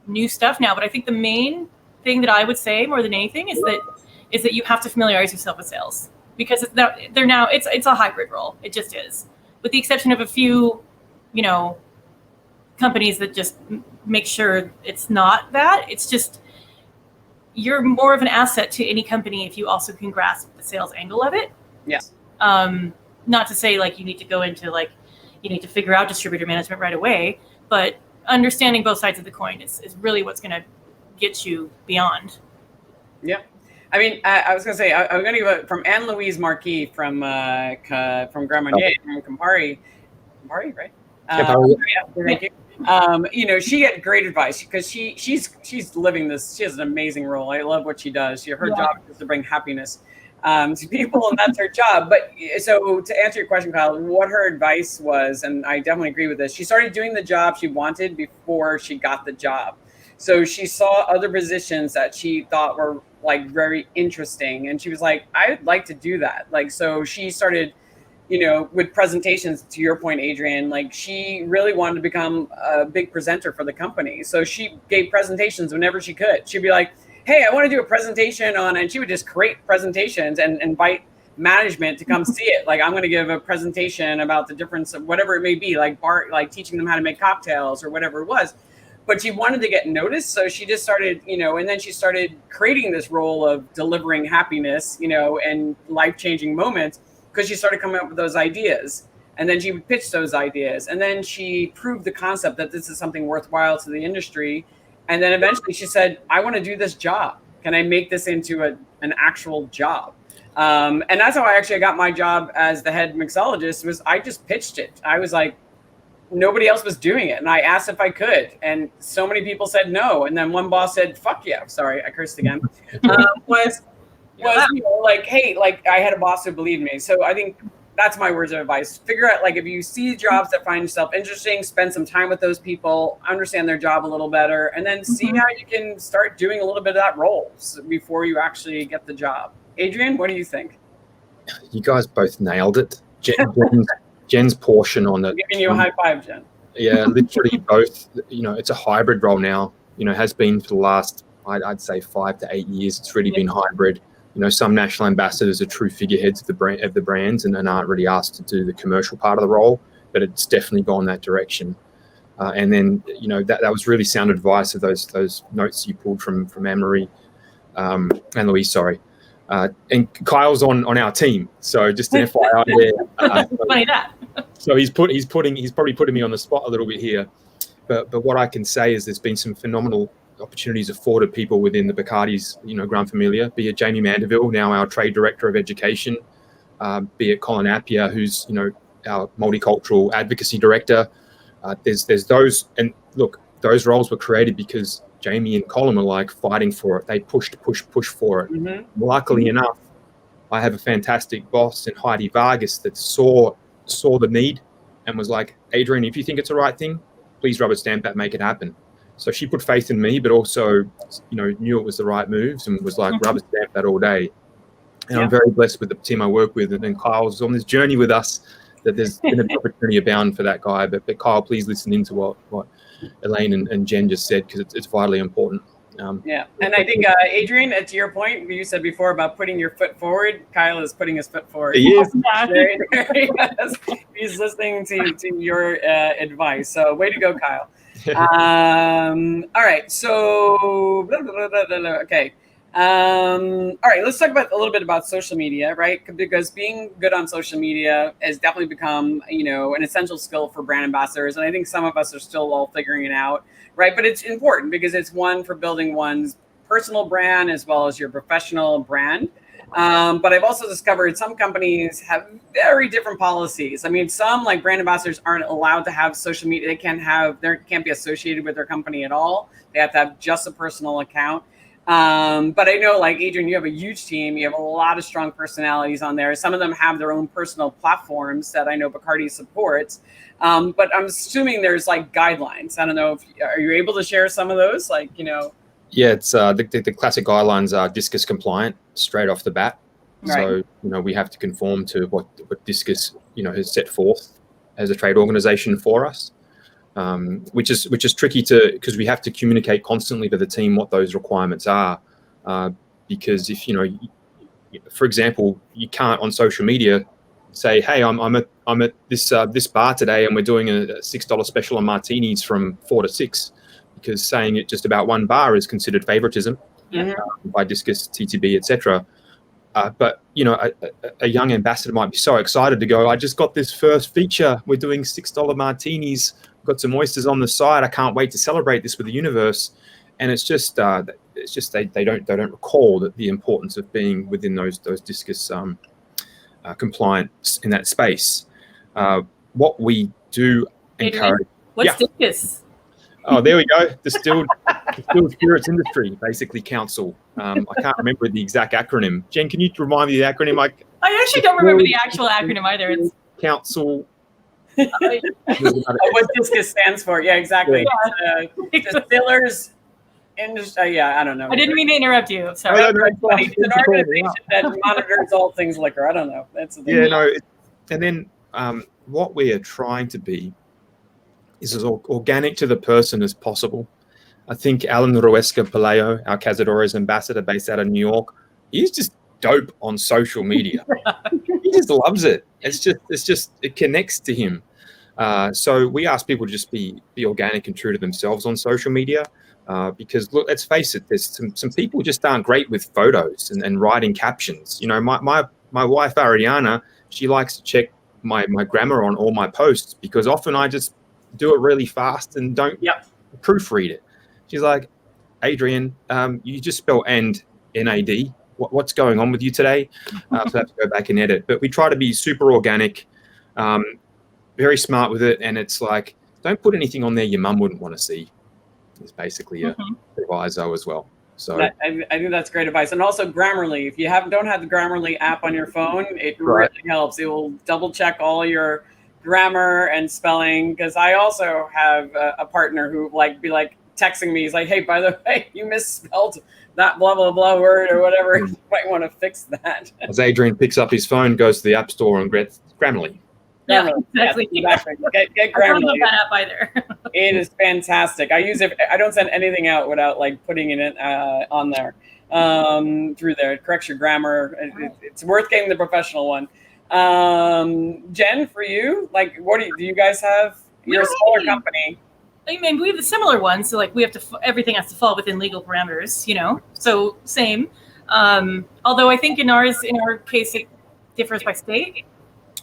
C: new stuff now. But I think the main thing that I would say more than anything is that you have to familiarize yourself with sales, because it's a hybrid role. It just is, with the exception of a few, companies that just make sure it's not that. It's just, you're more of an asset to any company if you also can grasp the sales angle of it.
A: Yes.
C: Not to say like you need to go into like, you need to figure out distributor management right away, but understanding both sides of the coin is really what's going to get you beyond.
A: Yeah. I mean, I was going to say, I'm going to give it from Anne-Louise Marquis from Grand Marnier, from Campari, right?
B: Campari.
A: Yeah, thank you. She had great advice, because she's living this. She has an amazing role. I love what she does. Her job is to bring happiness to people, and that's her job. But so to answer your question, Kyle, what her advice was, and I definitely agree with this, she started doing the job she wanted before she got the job. So she saw other positions that she thought were like very interesting, and she was like, I'd like to do that. Like, so she started, with presentations, to your point, Adrian, like she really wanted to become a big presenter for the company. So she gave presentations whenever she could. She'd be like, hey, I want to do a presentation on, and she would just create presentations and invite management to come see it. Like, I'm going to give a presentation about the difference of whatever it may be, like teaching them how to make cocktails or whatever it was. But she wanted to get noticed. So she just started, and then she started creating this role of delivering happiness, and life-changing moments, because she started coming up with those ideas. And then she would pitch those ideas. And then she proved the concept that this is something worthwhile to the industry. And then eventually she said, I want to do this job. Can I make this into an actual job? And that's how I actually got my job as the head mixologist. Was I just pitched it. I was like, nobody else was doing it. And I asked if I could. And so many people said no. And then one boss said, fuck yeah. Sorry, I cursed again. Like, hey, like I had a boss who believed me. So I think that's my words of advice. Figure out, like, if you see jobs that find yourself interesting, spend some time with those people, understand their job a little better, and then see how you can start doing a little bit of that role before you actually get the job. Adrian, what do you think?
B: You guys both nailed it. Jen's portion on it.
A: I'm giving you a high five, Jen.
B: Yeah, literally both. It's a hybrid role now. Has been for the last, I'd say 5 to 8 years. It's really been hybrid. Some national ambassadors are true figureheads of the brands and aren't really asked to do the commercial part of the role, but it's definitely gone that direction. And then, that was really sound advice of those notes you pulled from Anne-Marie, Anne-Louise, sorry. And Kyle's on our team, so just an FYI there.
C: Funny that.
B: So he's probably putting me on the spot a little bit here, But what I can say is there's been some phenomenal opportunities afforded people within the Bacardi's, Gran Familia, be it Jamie Mandeville, now our Trade Director of Education, be it Colin Appiah, who's, our Multicultural Advocacy Director. There's those, and look, those roles were created because Jamie and Colin were like fighting for it. They pushed for it.
A: Mm-hmm.
B: Luckily enough, I have a fantastic boss in Heidi Vargas that saw the need and was like, Adrian, if you think it's the right thing, please rubber stamp that, make it happen. So she put faith in me, but also, knew it was the right moves and was like, rubber stamp that all day. And I'm very blessed with the team I work with. And then Kyle's on this journey with us, that there's been an opportunity abound for that guy. But Kyle, please listen into what Elaine and Jen just said, because it's vitally important.
A: And I think, Adrian, to your point, you said before about putting your foot forward, Kyle is putting his foot forward.
B: He is.
A: He's listening to your advice. So way to go, Kyle. All right. So, okay. All right, let's talk about a little bit about social media, right? Because being good on social media has definitely become, an essential skill for brand ambassadors. And I think some of us are still all figuring it out, right? But it's important because it's one for building one's personal brand as well as your professional brand. But I've also discovered some companies have very different policies. I mean, some like brand ambassadors aren't allowed to have social media. They can't be associated with their company at all. They have to have just a personal account. But I know, like Adrian, you have a huge team. You have a lot of strong personalities on there. Some of them have their own personal platforms that I know Bacardi supports. But I'm assuming there's like guidelines. I don't know are you able to share some of those?
B: Yeah, it's the classic guidelines are BIGGS compliant straight off the bat. Right. So we have to conform to what BIGGS has set forth as a trade organization for us. Which is tricky because we have to communicate constantly to the team what those requirements are. Because if for example, you can't on social media say, "Hey, I'm at this bar today, and we're doing a $6 special on martinis from 4 to 6," because saying it just about one bar is considered favoritism by BIGGS, TTB, etc. But a young ambassador might be so excited to go, "I just got this first feature. We're doing $6 martinis. Got some oysters on the side. I can't wait to celebrate this with the universe." And it's just they don't recall the importance of being within those BIGGS compliant in that space. What we do encourage.
C: What's BIGGS?
B: Oh, there we go. Distilled Spirits Industry, basically council. I can't remember the exact acronym. Jen, can you remind me the acronym?
C: I actually don't remember the actual acronym either. It's
B: council.
A: What BIGGS stands for? Yeah, exactly. Distillers Industry. I don't know.
C: I didn't mean to interrupt you. Sorry.
A: It's an organization that monitors all things liquor. I don't know. That's the thing.
B: And then what we are trying to be is as organic to the person as possible. I think Alan Ruesca Palayo, our Cazadores ambassador based out of New York, he's just dope on social media. He just loves it. It connects to him. So we ask people to just be organic and true to themselves on social media. Because look, let's face it, there's some people just aren't great with photos and writing captions. My wife Ariana, she likes to check my grammar on all my posts because often I just do it really fast and don't proofread it. She's like, "Adrian, you just spell end NAD. What's going on with you today?" So I have to go back and edit. But we try to be super organic, very smart with it. And it's like, don't put anything on there your mum wouldn't want to see. It's basically a proviso as well. So
A: I think that's great advice. And also Grammarly. If you don't have the Grammarly app on your phone, it really helps. It will double check all your grammar and spelling. Because I also have a partner who be texting me. He's like, "Hey, by the way, you misspelled that blah, blah, blah word or whatever. You might want to fix that."
B: As Adrian picks up his phone, goes to the App Store and gets Grammarly.
C: Yeah, exactly.
A: Get Grammarly.
C: I don't know that app either.
A: It is fantastic. I use it. I don't send anything out without putting it on there through there. It corrects your grammar. It's worth getting the professional one. Jen, for you, what do you guys have? You're a smaller company.
C: I mean, we have a similar one. So we have to, everything has to fall within legal parameters, so same. Although I think in our case, it differs by state.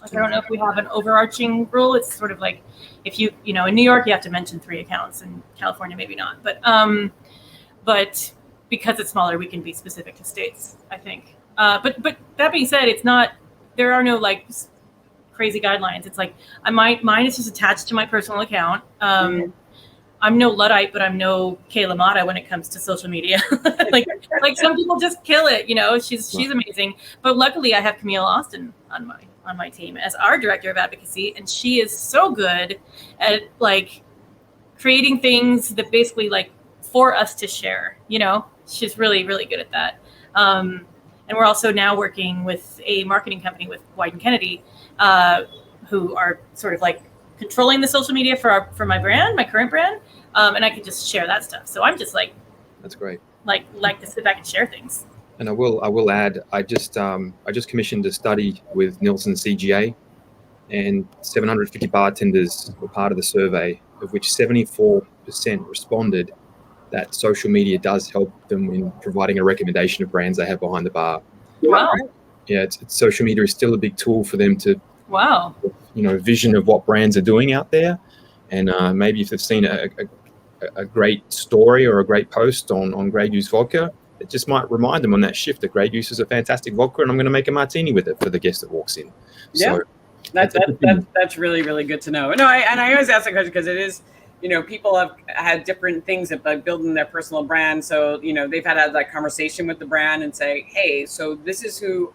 C: Like, I don't know if we have an overarching rule. It's sort of like if you know, in New York, you have to mention 3 accounts. In California, maybe not. But because it's smaller, we can be specific to states, I think. But that being said, it's not, there are no like crazy guidelines. It's like mine is just attached to my personal account. I'm no Luddite, but I'm no Kayla Mata when it comes to social media. like some people just kill it, you know. She's amazing. But luckily, I have Camille Austin on my team as our director of advocacy, and she is so good at like creating things that basically like for us to share. You know, she's really, really good at that. And we're also now working with a marketing company with Wyden Kennedy, who are sort of like controlling the social media for my brand, my current brand, and I can just share that stuff. So I'm just like,
B: that's great.
C: Like to sit back and share things.
B: And I will add, I just commissioned a study with Nielsen CGA, and 750 bartenders were part of the survey, of which 74% responded that social media does help them in providing a recommendation of brands they have behind the bar.
C: Wow.
B: Yeah, it's social media is still a big tool for them to,
C: wow,
B: you know, vision of what brands are doing out there. And maybe if they've seen a great story or a great post on Grey Goose vodka, it just might remind them on that shift that Grey Goose is a fantastic vodka, and I'm going to make a martini with it for the guest that walks in.
A: Yeah,
B: so
A: that's really, really good to know. No, I always ask the question because it is, you know, people have had different things about building their personal brand. So, you know, they've had that conversation with the brand and say, hey, so this is who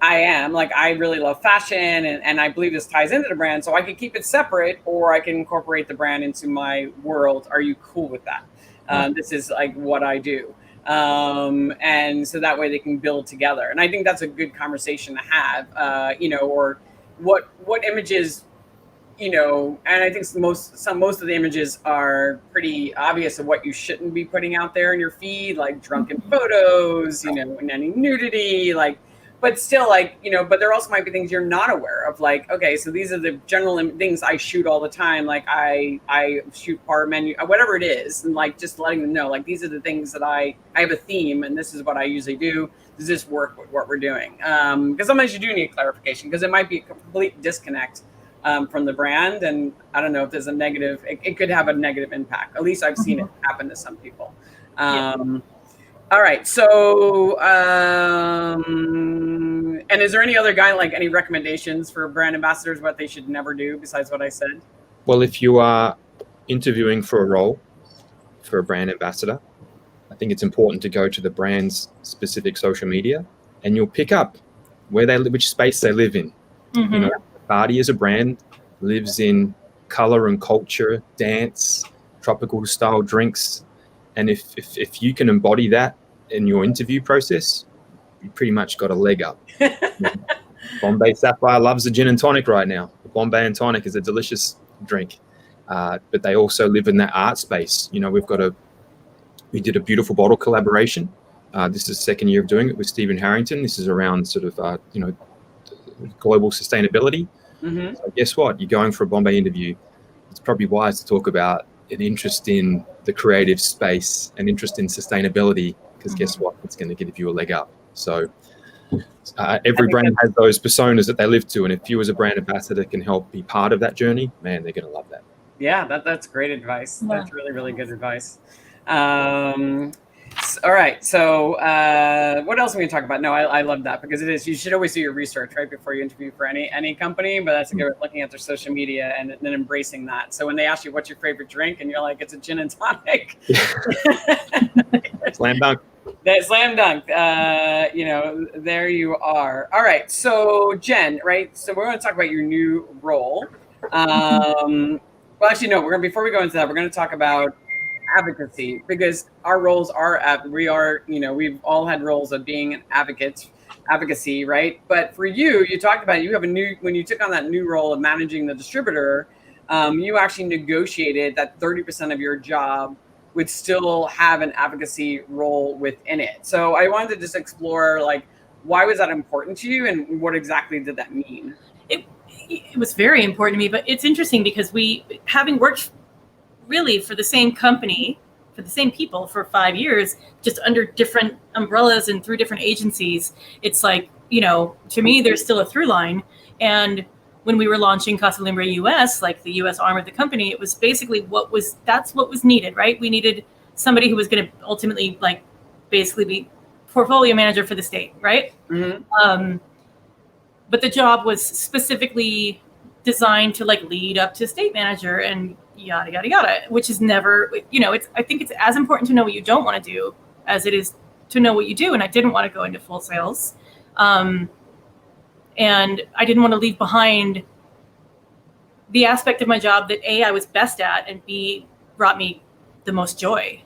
A: I am. Like, I really love fashion, and I believe this ties into the brand. So I could keep it separate, or I can incorporate the brand into my world. Are you cool with that? This is like what I do. And so that way they can build together. And I think that's a good conversation to have, you know, or what images, you know, and I think most of the images are pretty obvious of what you shouldn't be putting out there in your feed, like drunken photos, you know, and any nudity, like, but still, like, you know, but there also might be things you're not aware of, like, okay, so these are the general things I shoot all the time, like I shoot par menu, whatever it is, and like just letting them know, like, these are the things that I have a theme, and this is what I usually do. Does this work with what we're doing? Because sometimes you do need clarification, because it might be a complete disconnect from the brand, and I don't know if there's a negative. It could have a negative impact. At least I've seen it happen to some people. All right. So, and is there any other like any recommendations for brand ambassadors, what they should never do besides what I said?
B: Well, if you are interviewing for a role for a brand ambassador, I think it's important to go to the brand's specific social media, and you'll pick up where they live, which space they live in. You know, Bacardi as a brand lives in color and culture, dance, tropical style drinks. And if you can embody that in your interview process, you pretty much got a leg up. Bombay Sapphire loves a gin and tonic right now. The Bombay and tonic is a delicious drink. But they also live in that art space. You know, we did a beautiful bottle collaboration. This is the second year of doing it with Stephen Harrington. This is around sort of, you know, global sustainability. So guess what? You're going for a Bombay interview. It's probably wise to talk about an interest in the creative space, an interest in sustainability, because guess what? It's going to give you a leg up. So every brand has those personas that they live to. And if you as a brand ambassador can help be part of that journey, man, they're going to love that. Yeah,
A: that's great advice. Yeah. That's really, really good advice. All right. So what else are we going to talk about? No, I love that, because it is, you should always do your research right before you interview for any company, but that's a good looking at their social media and then embracing that. So when they ask you what's your favorite drink and you're like, it's a gin and tonic.
B: Slam dunk.
A: That slam dunk. You know, there you are. All right. So Jen, right. So we're going to talk about your new role. Well, actually, no, before we go into that, we're going to talk about advocacy, because our roles are, you know, we've all had roles of being an advocacy, right? But for you talked about, you have when you took on that new role of managing the distributor, you actually negotiated that 30% of your job would still have an advocacy role within it. So I wanted to just explore, like, why was that important to you, and what exactly did that mean?
C: It was very important to me, but it's interesting because having worked really for the same company, for the same people for 5 years, just under different umbrellas and through different agencies, it's like, you know, to me, there's still a through line. And when we were launching Casa Lumbre US, like the US arm of the company, it was basically that's what was needed, right? We needed somebody who was going to ultimately like basically be portfolio manager for the state, right?
A: Mm-hmm.
C: But the job was specifically designed to like lead up to state manager and yada, yada, yada, which is never, I think it's as important to know what you don't want to do as it is to know what you do. And I didn't want to go into full sales. And I didn't want to leave behind the aspect of my job that A, I was best at, and B, brought me the most joy,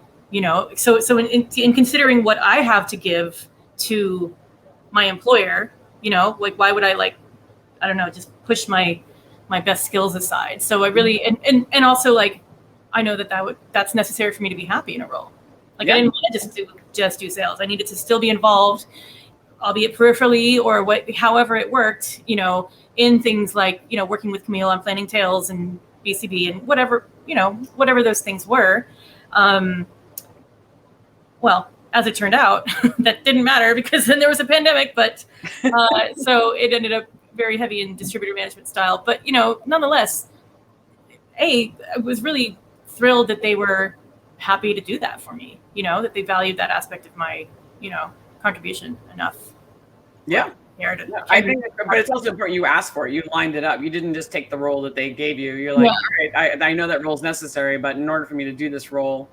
C: So in considering what I have to give to my employer, like why would I just push my best skills aside? So I really, and also like, I know that's necessary for me to be happy in a role. Like I didn't want to just do sales. I needed to still be involved, albeit peripherally or however it worked, in things like, working with Camille on planning tails and BCB and whatever those things were. Well, as it turned out, that didn't matter because then there was a pandemic, but so it ended up very heavy in distributor management style. But, nonetheless, I was really thrilled that they were happy to do that for me, that they valued that aspect of my, contribution enough.
A: Yeah. I think, but it's also important you asked for it. You lined it up. You didn't just take the role that they gave you. You're like, all right, I know that role is necessary, but in order for me to do this role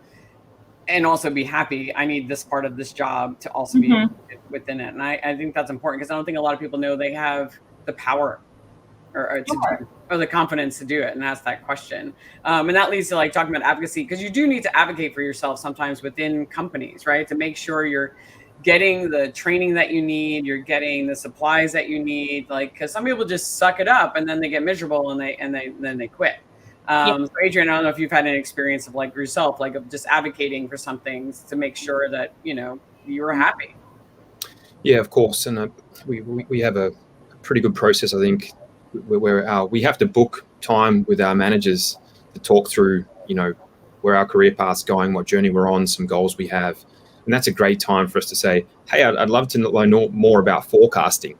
A: and also be happy, I need this part of this job to also be within it. And I think that's important because I don't think a lot of people know they have the power or the confidence to do it and ask that question. And that leads to like talking about advocacy, because you do need to advocate for yourself sometimes within companies, right? To make sure you're getting the training that you need, you're getting the supplies that you need, like, because some people just suck it up and then they get miserable and then they quit. So Adrian, I don't know if you've had any experience of like yourself, like of just advocating for some things to make sure that, you were happy.
B: Yeah, of course. And we have a pretty good process, I think, where we have to book time with our managers to talk through, where our career path's going, what journey we're on, some goals we have. And that's a great time for us to say, hey, I'd love to know more about forecasting.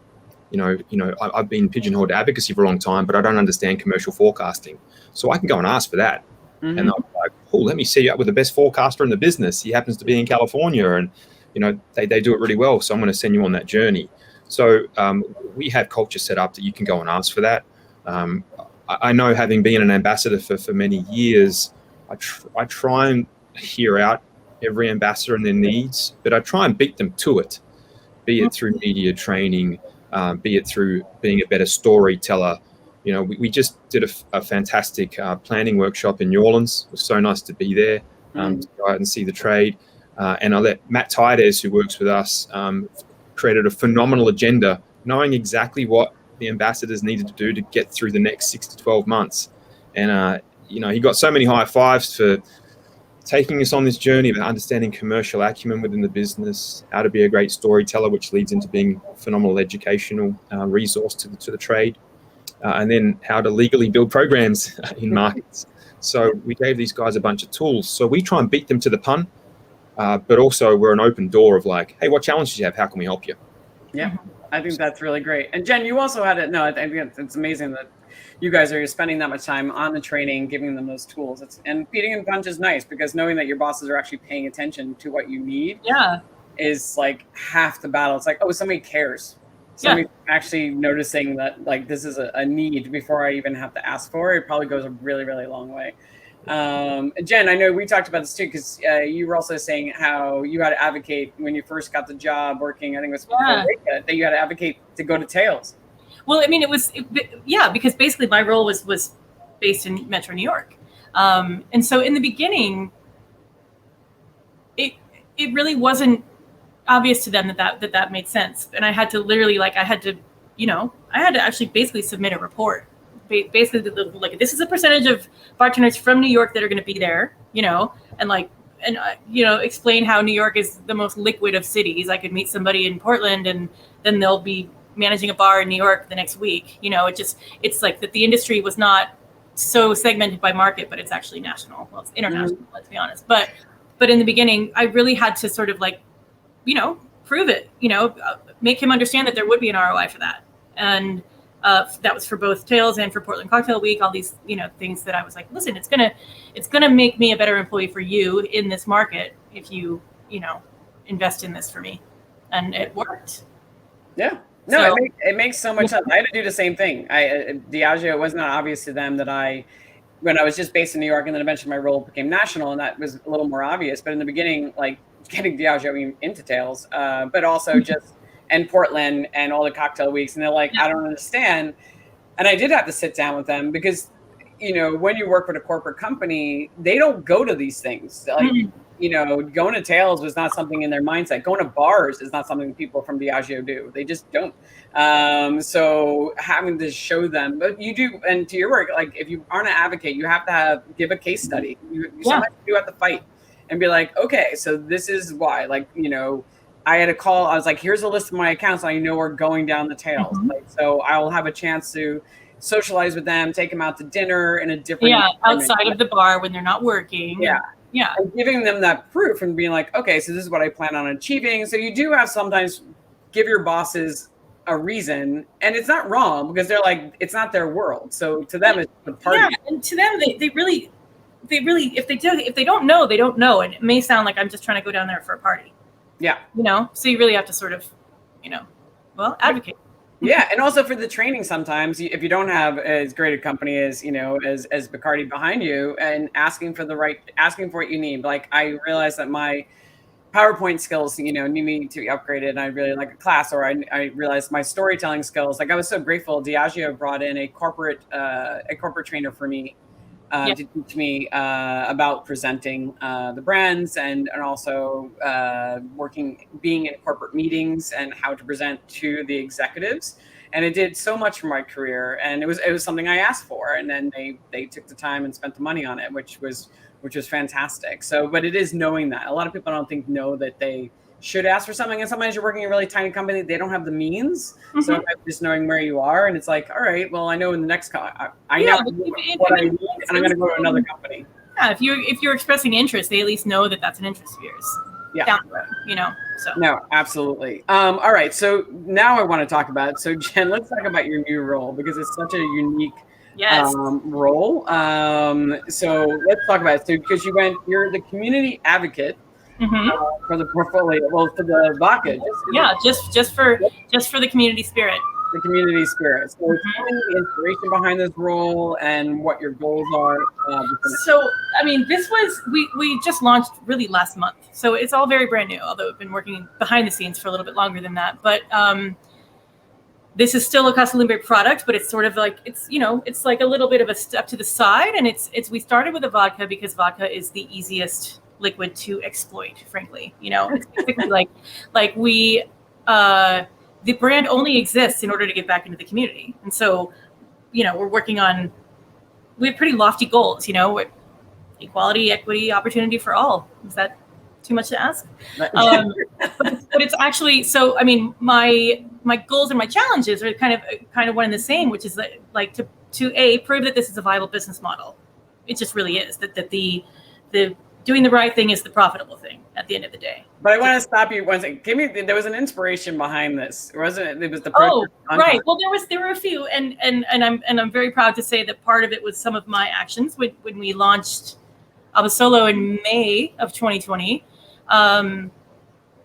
B: I've been pigeonholed to advocacy for a long time, but I don't understand commercial forecasting. So I can go and ask for that. Mm-hmm. And they'll be like, oh, let me see you up with the best forecaster in the business. He happens to be in California and, they do it really well. So I'm going to send you on that journey. So we have culture set up that you can go and ask for that. I know, having been an ambassador for many years, I try and hear out every ambassador and their needs, but I try and beat them to it, be it through media training, be it through being a better storyteller. We just did a fantastic planning workshop in New Orleans. It was so nice to be there, to go out and see the trade. And I let Matt Tides, who works with us, created a phenomenal agenda, knowing exactly what the ambassadors needed to do to get through the next 6 to 12 months. And, he got so many high fives for taking us on this journey of understanding commercial acumen within the business, how to be a great storyteller, which leads into being a phenomenal educational resource to the trade, and then how to legally build programs in markets. So we gave these guys a bunch of tools. So we try and beat them to the pun, but also we're an open door of like, hey, what challenges do you have? How can we help you?
A: Yeah, I think that's really great. And Jen, you also had I think it's amazing that you guys are spending that much time on the training, giving them those tools. And beating in punch is nice, because knowing that your bosses are actually paying attention to what you need is like half the battle. It's like, oh, somebody cares. Somebody actually noticing that like this is a need before I even have to ask for it. It probably goes a really, really long way. Jen, I know we talked about this too, because you were also saying how you had to advocate when you first got the job working, I think it was before Rika, that you had to advocate to go to Tails.
C: Well, I mean, because basically my role was based in Metro New York. And so in the beginning, it really wasn't obvious to them that made sense. And I had to literally, I had to actually basically submit a report. Basically, like, this is a percentage of bartenders from New York that are going to be there, and explain how New York is the most liquid of cities. I could meet somebody in Portland and then they'll be managing a bar in New York the next week. It's like that the industry was not so segmented by market, but it's actually national. Well, it's international, let's be honest. But in the beginning, I really had to sort of prove it, make him understand that there would be an ROI for that. And That was for both Tales and for Portland Cocktail Week. All these, things that I was like, listen, it's gonna make me a better employee for you in this market if you, invest in this for me, and it worked.
A: Yeah. No, it makes so much sense. I had to do the same thing. Diageo, it was not obvious to them that when I was just based in New York, and then eventually my role became national, and that was a little more obvious. But in the beginning, like getting Diageo into Tales, but also just and Portland and all the cocktail weeks, and they're like, I don't understand. And I did have to sit down with them because, when you work with a corporate company, they don't go to these things. Like, going to Tales was not something in their mindset. Going to bars is not something people from Diageo do. They just don't. So having to show them, but you do, and to your work, like if you aren't an advocate, you have to give a case study. You sometimes do have to fight and be like, okay, so this is why. Like, I had a call. I was like, here's a list of my accounts. I know we're going down the Tales. Like, so I will have a chance to socialize with them, take them out to dinner in a different
C: outside of the bar when they're not working.
A: Yeah. And giving them that proof and being like, okay, so this is what I plan on achieving. So you do have sometimes give your bosses a reason, and it's not wrong because they're like, it's not their world. So to them, it's the party.
C: Yeah, and to them, they really, if they don't know, they don't know. And it may sound like I'm just trying to go down there for a party.
A: Yeah.
C: So you really have to sort of, advocate.
A: Yeah, and also for the training, sometimes if you don't have as great a company as as Bacardi behind you, and asking for what you need. Like I realized that my PowerPoint skills, need me to be upgraded, and I really like a class, or I realized my storytelling skills. Like I was so grateful, Diageo brought in a corporate trainer for me to teach me about presenting the brands and also being in corporate meetings and how to present to the executives. And it did so much for my career, and it was something I asked for, and then they took the time and spent the money on it, which was fantastic. So, but it is knowing that a lot of people know that they should ask for something, and sometimes you're working in a really tiny company, they don't have the means. So just knowing where you are, and it's like, all right, well, I know in the next I know what I need, and I'm going to go to another company.
C: Yeah, if you're expressing interest, they at least know that that's an interest of yours.
A: Yeah.
C: Down the road, So
A: no, absolutely. All right, so now I want to talk about. So Jen, let's talk about your new role because it's such a unique role. So let's talk about it. So because you're the community advocate. For the portfolio, for the vodka.
C: Just for the community spirit.
A: The community spirit. So tell me the inspiration behind this role and what your goals are.
C: So, I mean, this was, we just launched really last month. So it's all very brand new, although we've been working behind the scenes for a little bit longer than that. But this is still a Casa Lumbre product, but it's sort of like, it's like a little bit of a step to the side. And we started with a vodka because vodka is the easiest liquid to exploit, frankly. It's basically like we the brand only exists in order to get back into the community, and so we're working on, we have pretty lofty goals, equality, equity, opportunity for all. Is that too much to ask? But it's actually, so I mean, my goals and my challenges are kind of one and the same, which is like to prove that this is a viable business model. It just really is that the doing the right thing is the profitable thing at the end of the day.
A: But I want to stop you one second. There was an inspiration behind this, wasn't it? It was the
C: right. Well, there were a few, and I'm very proud to say that part of it was some of my actions when we launched Abasolo in May of 2020.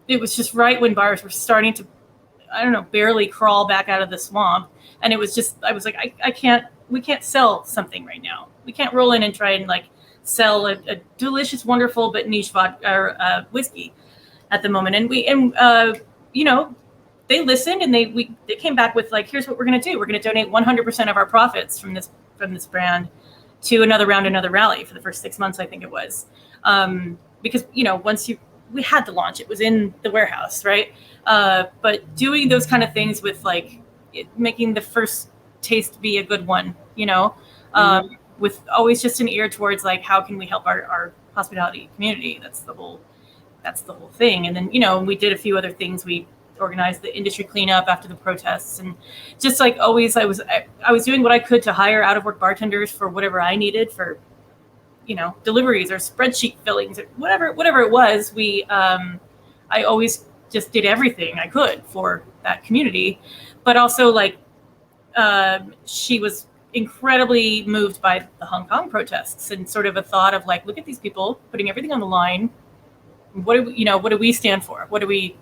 C: It was just right when buyers were starting to, barely crawl back out of the swamp, and it was just, I was like, we can't sell something right now. We can't roll in and try and sell a delicious, wonderful but niche vodka whiskey at the moment. And they listened, and they came back with here's what we're going to do. We're going to donate 100% of our profits from this brand to another rally for the first 6 months, I think it was. Because we had to launch, it was in the warehouse, right? But doing those kind of things with making the first taste be a good one, with always just an ear towards how can we help our hospitality community. That's the whole thing. And then, we did a few other things. We organized the industry cleanup after the protests, and just always, I was doing what I could to hire out of work bartenders for whatever I needed for, deliveries or spreadsheet fillings or whatever it was. I always just did everything I could for that community, but also she was incredibly moved by the Hong Kong protests and sort of a thought of like, look at these people putting everything on the line. What do we stand for? What do we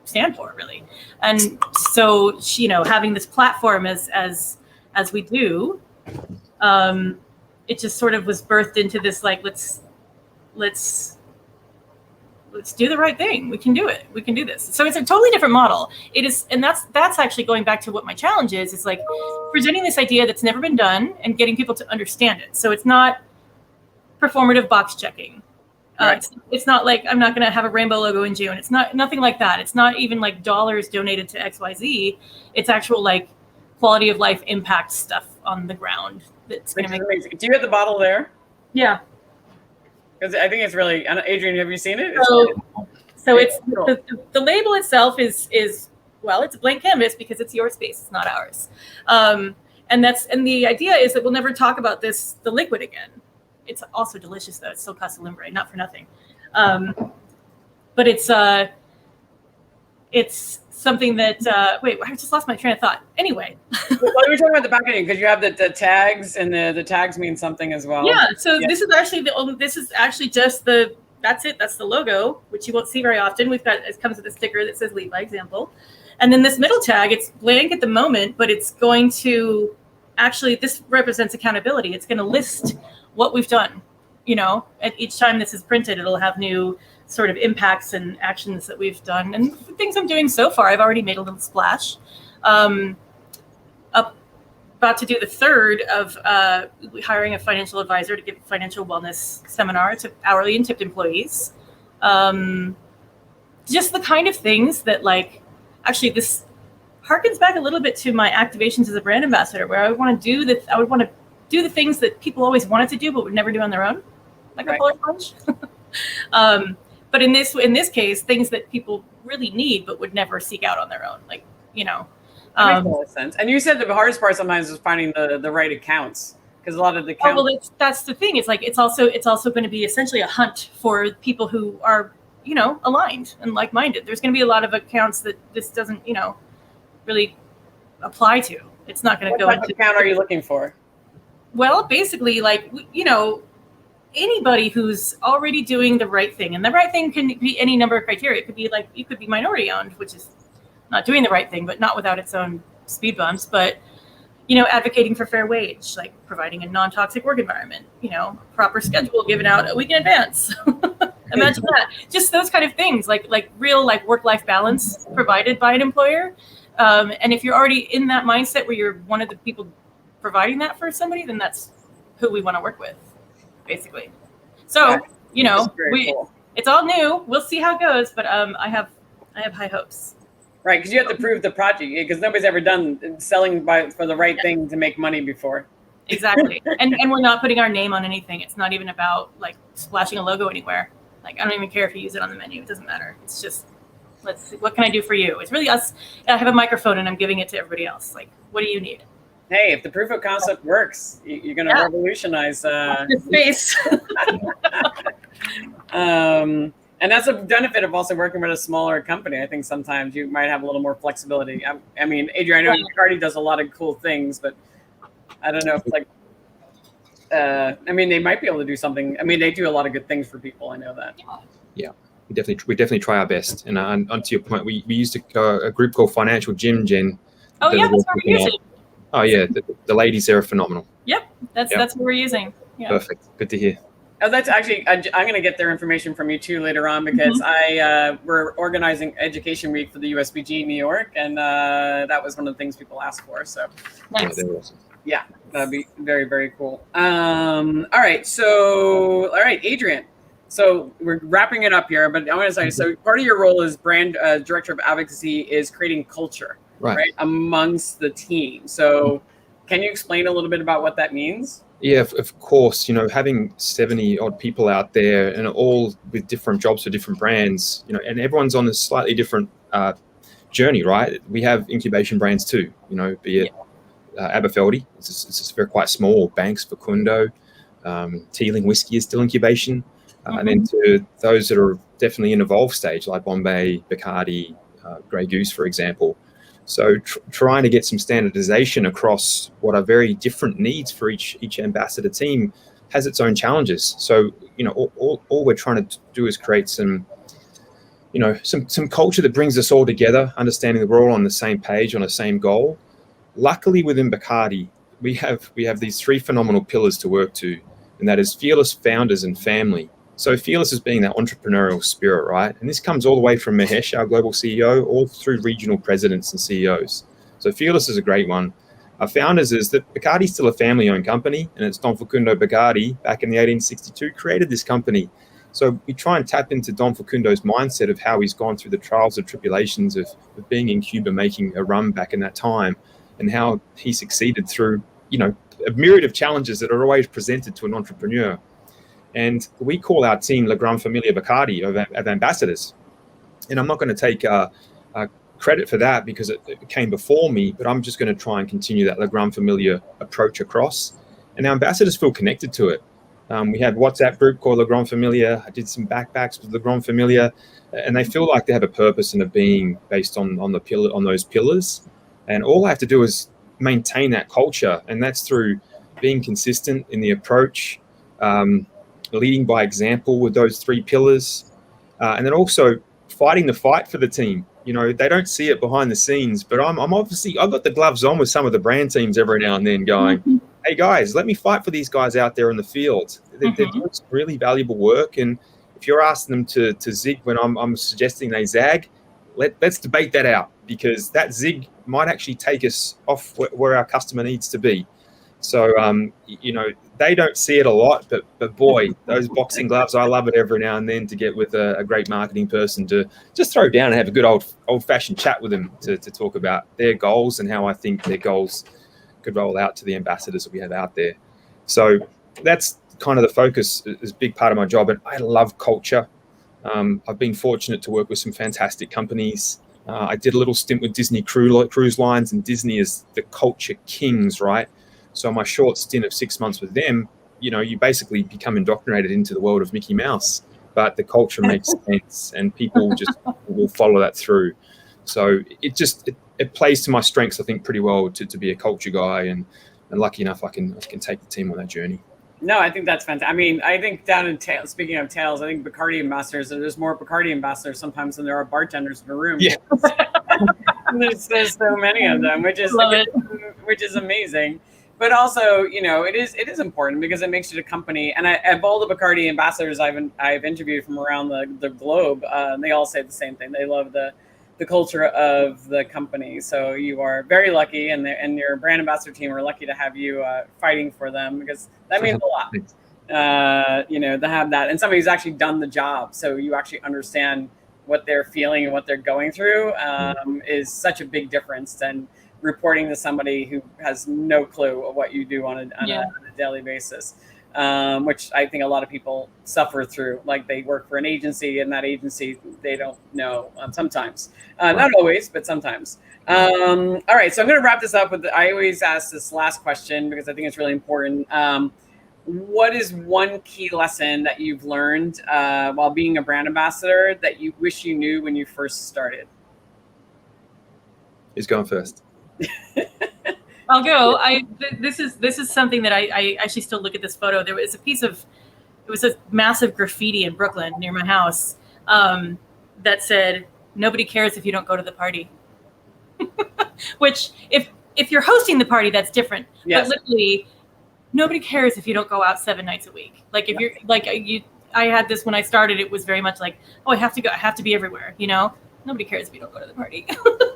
C: stand for, really? And so, having this platform as we do, it just sort of was birthed into this like, let's do the right thing. We can do it. We can do this. So it's a totally different model. It is, and that's actually going back to what my challenge is. It's like presenting this idea that's never been done and getting people to understand it. So it's not performative box checking.
A: Right.
C: It's not like I'm not going to have a rainbow logo in June. It's nothing like that. It's not even like dollars donated to XYZ. It's actual like quality of life impact stuff on the ground. That's going to make.
A: Amazing. Do you have the bottle there?
C: Yeah.
A: Because I think it's really, Adrian, have you seen it?
C: So it's the label itself is well, it's a blank canvas because it's your space, it's not ours. And the idea is that we'll never talk about the liquid again. It's also delicious though. It's still Casa Lumbre, not for nothing. But it's something that wait, I just lost my train of thought. Anyway.
A: Well, we were talking about the packaging because you have the tags, and the tags mean something as well.
C: Yeah. So this is actually just that's it. That's the logo, which you won't see very often. It comes with a sticker that says "Lead by Example," and then this middle tag. It's blank at the moment, but it's going to this represents accountability. It's going to list what we've done. At each time this is printed, it'll have new sort of impacts and actions that we've done and things I'm doing so far. I've already made a little splash. About to do the third of hiring a financial advisor to give a financial wellness seminar to hourly and tipped employees. Just the kind of things that actually this harkens back a little bit to my activations as a brand ambassador, where I would want to do the things that people always wanted to do but would never do on their own, like a pull punch. But in this case, things that people really need but would never seek out on their own, that makes a lot of sense.
A: And you said the hardest part sometimes is finding the right accounts, because a lot of the accounts.
C: Oh, well, that's the thing. It's it's also going to be essentially a hunt for people who are aligned and like-minded. There's going to be a lot of accounts that this doesn't really apply to. It's not going to go into.
A: What account are you looking for?
C: Well, basically, anybody who's already doing the right thing, and the right thing can be any number of criteria. It could be you could be minority owned, which is not doing the right thing, but not without its own speed bumps. But advocating for fair wage, like providing a non-toxic work environment, proper schedule given out a week in advance. Imagine that. Just those kind of things, like real work-life balance provided by an employer. And if you're already in that mindset where you're one of the people providing that for somebody, then that's who we want to work with, basically. So,
A: cool.
C: It's all new. We'll see how it goes, but I have high hopes.
A: Right, because you have to prove the project, because nobody's ever done selling for the right thing to make money before.
C: Exactly. and we're not putting our name on anything. It's not even about splashing a logo anywhere. I don't even care if you use it on the menu. It doesn't matter. It's just, let's see, what can I do for you? It's really us. I have a microphone and I'm giving it to everybody else. What do you need?
A: Hey, if the proof of concept works, you're going to revolutionize
C: the space.
A: And that's a benefit of also working with a smaller company. I think sometimes you might have a little more flexibility. I mean, Adrian, I know Bacardi does a lot of cool things, but I don't know if they might be able to do something. I mean, they do a lot of good things for people. I know that.
B: Yeah, we definitely try our best. And onto your point, we used a group called Financial Gym Gen.
C: Oh yeah, that's what we're using.
B: Oh yeah, the ladies there are phenomenal.
C: Yep, that's what we're using. Yeah.
B: Perfect. Good to hear.
A: Oh, that's actually, I'm going to get their information from you too later on, because we're organizing Education Week for the USBG in New York, and that was one of the things people asked for. So,
C: nice.
B: Awesome.
A: Yeah, that'd be very, very cool. All right, Adrian. So we're wrapping it up here, but I want to say, so part of your role as brand director of advocacy is creating culture, right, amongst the team. So can you explain a little bit about what that means?
B: Yeah, of course. Having 70 odd people out there and all with different jobs for different brands, and everyone's on a slightly different journey, right? We have incubation brands too, be it Aberfeldy, it's very quite small, Banks, Facundo, Teeling Whiskey is still incubation. And then to those that are definitely in evolved stage, like Bombay, Bacardi, Grey Goose, for example. So trying to get some standardization across what are very different needs for each ambassador team has its own challenges. So, all we're trying to do is create some culture that brings us all together, understanding that we're all on the same page, on the same goal. Luckily, within Bacardi, we have these 3 phenomenal pillars to work to, and that is fearless founders and family. So fearless is being that entrepreneurial spirit, right? And this comes all the way from Mahesh, our global CEO, all through regional presidents and CEOs. So fearless is a great one. Our founders is that Bacardi is still a family-owned company, and it's Don Facundo Bacardi, back in the 1862, created this company. So we try and tap into Don Facundo's mindset of how he's gone through the trials and tribulations of being in Cuba, making a rum back in that time, and how he succeeded through, a myriad of challenges that are always presented to an entrepreneur. And we call our team La Gran Familia Bacardi of ambassadors. And I'm not going to take credit for that because it came before me, but I'm just going to try and continue that La Gran Familia approach across. And our ambassadors feel connected to it. We had a WhatsApp group called La Gran Familia. I did some backpacks with La Gran Familia, and they feel like they have a purpose and a being based on those pillars. And all I have to do is maintain that culture, and that's through being consistent in the approach, leading by example with those 3 pillars, and then also fighting the fight for the team. They don't see it behind the scenes, but I'm obviously, I've got the gloves on with some of the brand teams every now and then going, hey guys, let me fight for these guys out there in the field. They're doing some really valuable work. And if you're asking them to zig when I'm suggesting they zag, let's debate that out, because that zig might actually take us off where our customer needs to be. So, they don't see it a lot, but boy, those boxing gloves, I love it every now and then to get with a great marketing person to just throw down and have a good old-fashioned chat with them to talk about their goals and how I think their goals could roll out to the ambassadors that we have out there. So that's kind of the focus, is a big part of my job. And I love culture. I've been fortunate to work with some fantastic companies. I did a little stint with Disney Cruise Lines, and Disney is the culture kings, right? So my short stint of 6 months with them, you basically become indoctrinated into the world of Mickey Mouse, but the culture makes sense and people just will follow that through. So it plays to my strengths, I think, pretty well to be a culture guy, and lucky enough I can take the team on that journey.
A: No, I think that's fantastic. I mean, I think down in Tails, speaking of Tails, I think Bacardi ambassadors, there's more Bacardi ambassadors sometimes than there are bartenders in a room.
B: Yeah.
A: there's so many of them, which is amazing. But also, it is important because it makes it a company. And of all the Bacardi ambassadors I've interviewed from around the globe, they all say the same thing. They love the culture of the company. So you are very lucky, and your brand ambassador team are lucky to have you fighting for them, because that means a lot. To have that, and somebody who's actually done the job, so you actually understand what they're feeling and what they're going through, is such a big difference than reporting to somebody who has no clue of what you do on a daily basis, which I think a lot of people suffer through. Like, they work for an agency, and that agency, they don't know sometimes. Not always, but sometimes. All right, so I'm going to wrap this up with, I always ask this last question because I think it's really important. What is one key lesson that you've learned while being a brand ambassador that you wish you knew when you first started?
B: Who's going first?
C: I'll go. This is something that I actually still look at this photo. There was a massive graffiti in Brooklyn near my house that said, "Nobody cares if you don't go to the party." Which, if you're hosting the party, that's different. Yes. But literally, nobody cares if you don't go out 7 nights a week. Like, if you're like I had this when I started. It was very much like, oh, I have to go. I have to be everywhere. Nobody cares if you don't go to the party.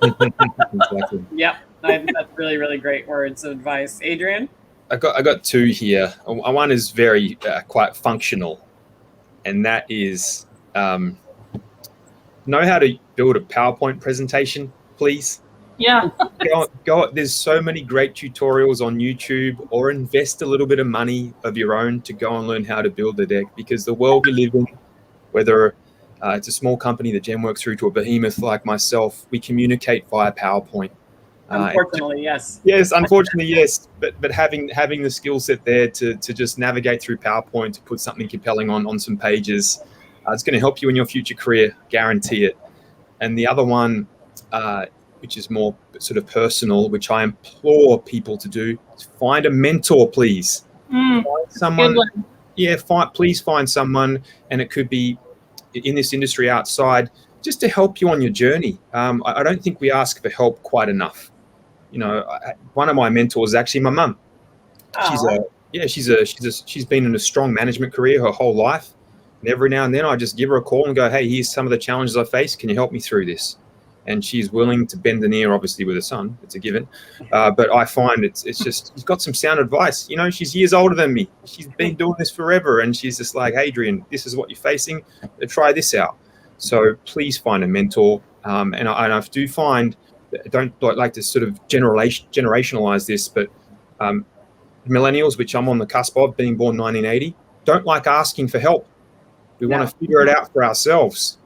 B: Exactly.
A: Yep. I think that's really, really great words of advice. Adrian?
B: I got 2 here. One is very quite functional, and that is know how to build a PowerPoint presentation, please.
C: Yeah.
B: Go. There's so many great tutorials on YouTube, or invest a little bit of money of your own to go and learn how to build the deck, because the world we live in, whether it's a small company that Jen works through to a behemoth like myself, we communicate via PowerPoint.
A: Unfortunately, yes.
B: Yes, unfortunately, yes. But having the skill set there to just navigate through PowerPoint, to put something compelling on some pages, it's going to help you in your future career, guarantee it. And the other one which is more sort of personal, which I implore people to do, is find a mentor, please. Find someone. Yeah, please find someone, and it could be in this industry outside, just to help you on your journey. I don't think we ask for help quite enough. You know, one of my mentors is actually my mum. She's been in a strong management career her whole life, and every now and then I just give her a call and go, hey, here's some of the challenges I face. Can you help me through this? And she's willing to bend the knee, obviously with her son. It's a given. But I find it's just, she's got some sound advice. You know, she's years older than me. She's been doing this forever. And she's just like, Adrian, this is what you're facing. Try this out. So please find a mentor. And I do find, I don't like to sort of generationalize this, but millennials, which I'm on the cusp of, being born 1980, don't like asking for help. We want to figure it out for ourselves.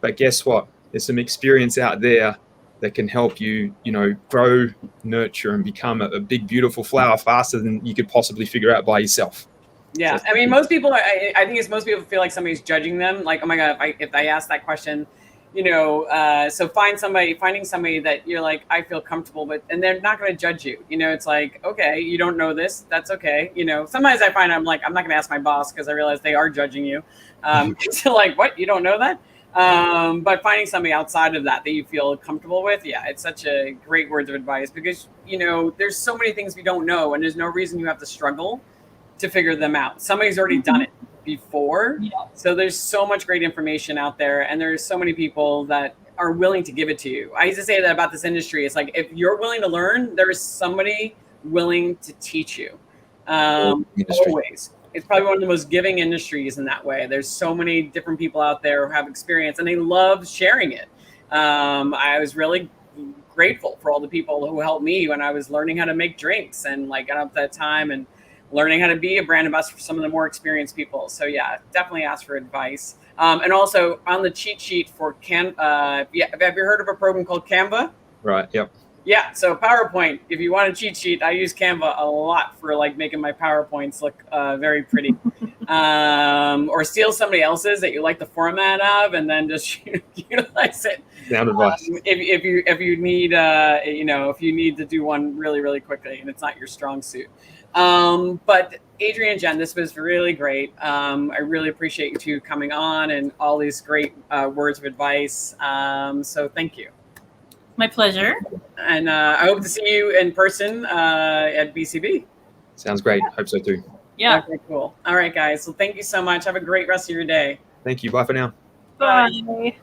B: But guess what? There's some experience out there that can help you, you know, grow, nurture, and become a big, beautiful flower faster than you could possibly figure out by yourself.
A: Yeah, so, I mean, most people, I think it's most people feel like somebody's judging them. Like, oh my God, if I ask that question, you know, so finding somebody that you're like, I feel comfortable with, and they're not going to judge you. You know, it's like, okay, you don't know this. That's okay. You know, sometimes I find I'm like, I'm not going to ask my boss because I realize they are judging you. So like, what? You don't know that? But finding somebody outside of that you feel comfortable with, yeah, it's such a great words of advice, because, you know, there's so many things we don't know, and there's no reason you have to struggle to figure them out. Somebody's already done it before. So there's so much great information out there, and there's so many people that are willing to give it to you. I used to say that about this industry. It's like, if you're willing to learn, there is somebody willing to teach you. Always. It's probably one of the most giving industries in that way. There's so many different people out there who have experience, and they love sharing it. I was really grateful for all the people who helped me when I was learning how to make drinks, and like got up that time and learning how to be a brand ambassador for some of the more experienced people. So yeah, definitely ask for advice. And also on the cheat sheet for have you heard of a program called Canva?
B: Right. Yep.
A: Yeah, so PowerPoint, if you want a cheat sheet, I use Canva a lot for like making my PowerPoints look very pretty. Or steal somebody else's that you like the format of, and then just utilize it.
B: Sound advice.
A: If you need if you need to do one really, really quickly and it's not your strong suit. But Adrian and Jen, this was really great. I really appreciate you two coming on and all these great words of advice. So thank you.
C: My pleasure.
A: And I hope to see you in person at BCB.
B: Sounds great. Hope so too.
C: Yeah.
A: Okay, cool. All right, guys. So thank you so much. Have a great rest of your day.
B: Thank you. Bye for now.
C: Bye.